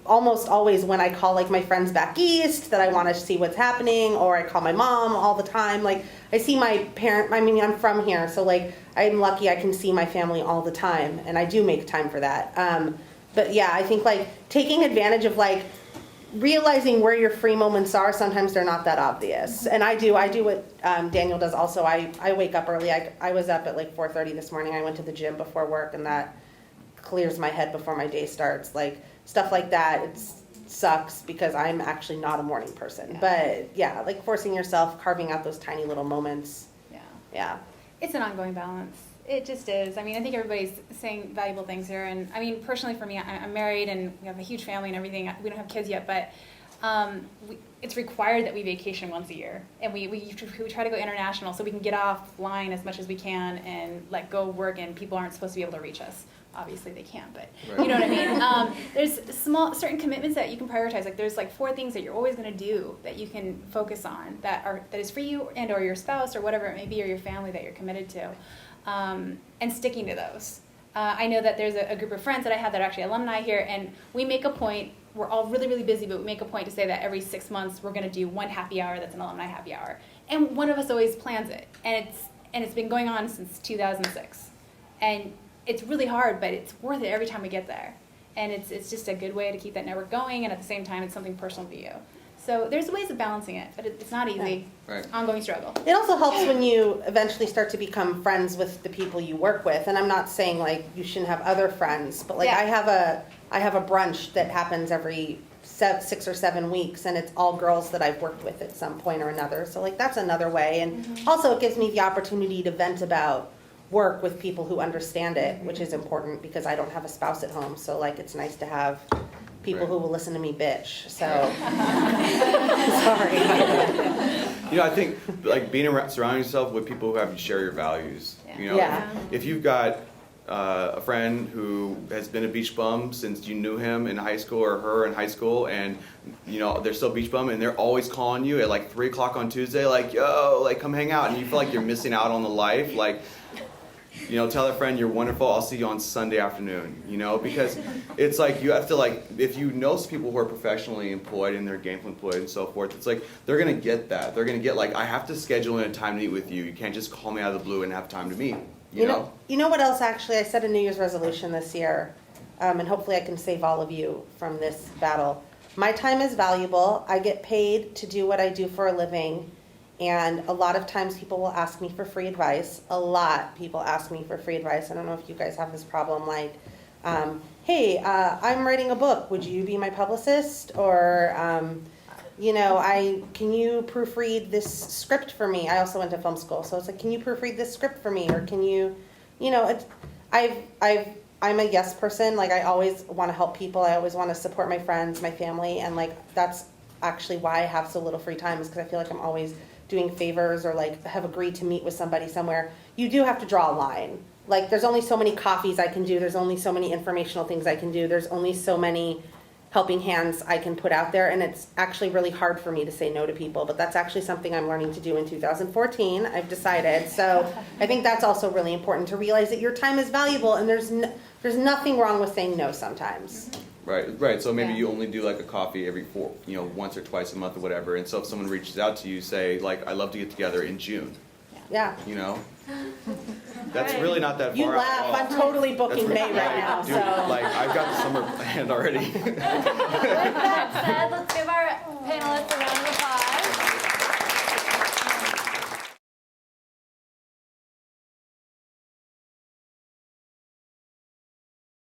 almost always when I call like my friends back east that I want to see what's happening, or I call my mom all the time. Like I see my parent, I mean, I'm from here, so like I'm lucky I can see my family all the time, and I do make time for that. But yeah, I think like taking advantage of like realizing where your free moments are, sometimes they're not that obvious. And I do what Daniel does also. I wake up early. I was up at like 4:30 this morning. I went to the gym before work, and that clears my head before my day starts. Like stuff like that, it sucks because I'm actually not a morning person. Yeah. But yeah, like forcing yourself, carving out those tiny little moments. Yeah. It's an ongoing balance. It just is. I mean, I think everybody's saying valuable things here. And I mean, personally for me, I'm married and we have a huge family and everything. We don't have kids yet, but it's required that we vacation once a year. And we try to go international so we can get offline as much as we can and let go work, and people aren't supposed to be able to reach us. Obviously they can, but right. You know what I mean? There's certain commitments that you can prioritize. Like there's like 4 things that you're always going to do that you can focus on that is for you and or your spouse or whatever it may be, or your family that you're committed to. And sticking to those. I know that there's a group of friends that I have that are actually alumni here, and we make a point, we're all really, really busy, but we make a point to say that every 6 months we're going to do one happy hour that's an alumni happy hour. And one of us always plans it. And it's been going on since 2006. And it's really hard, but it's worth it every time we get there. And it's just a good way to keep that network going, and at the same time it's something personal to you. So there's ways of balancing it, but it's not easy. Yeah. Right. Ongoing struggle. It also helps when you eventually start to become friends with the people you work with. And I'm not saying like you shouldn't have other friends, but like yeah. I have a brunch that happens every 6 or 7 weeks, and it's all girls that I've worked with at some point or another. So like that's another way. And also it gives me the opportunity to vent about work with people who understand it, which is important because I don't have a spouse at home. So like it's nice to have people who will listen to me bitch. So sorry. You know, I think like surrounding yourself with people who share your values. Yeah. You know, Yeah. if you've got a friend who has been a beach bum since you knew him in high school or her in high school, and you know they're still beach bum, and they're always calling you at like 3 o'clock on Tuesday, like yo, like come hang out, and you feel like you're missing out on the life, like. You know, tell a friend you're wonderful, I'll see you on Sunday afternoon, you know, because it's like you have to, like, if you know people who are professionally employed and they're gainfully employed and so forth, it's like they're going to get that. They're going to get, like, I have to schedule in a time to meet with you. You can't just call me out of the blue and have time to meet, you know? You know what else, actually? I set a New Year's resolution this year, and hopefully I can save all of you from this battle. My time is valuable. I get paid to do what I do for a living. And a lot of times people will ask me for free advice. A lot people ask me for free advice. I don't know if you guys have this problem, like, hey, I'm writing a book. Would you be my publicist? Or, you know, can you proofread this script for me? I also went to film school, so it's like, can you proofread this script for me? Or can you, you know, I'm a yes person. Like, I always want to help people. I always want to support my friends, my family, and like that's actually why I have so little free time, is because I feel like I'm always doing favors or like have agreed to meet with somebody somewhere. You do have to draw a line. Like, there's only so many coffees I can do. There's only so many informational things I can do. There's only so many helping hands I can put out there, and it's actually really hard for me to say no to people, but that's actually something I'm learning to do in 2014, I've decided. So I think that's also really important, to realize that your time is valuable, and there's nothing wrong with saying no sometimes. Right. So maybe you only do like a coffee every once or twice a month or whatever, and so if someone reaches out to you, say, like, I'd love to get together in June. Yeah. You know? That's really not that far You out laugh, at all. I'm totally booking May right now, Dude, so. like, I've got the summer planned already. With that said, let's give our panelists a round of applause.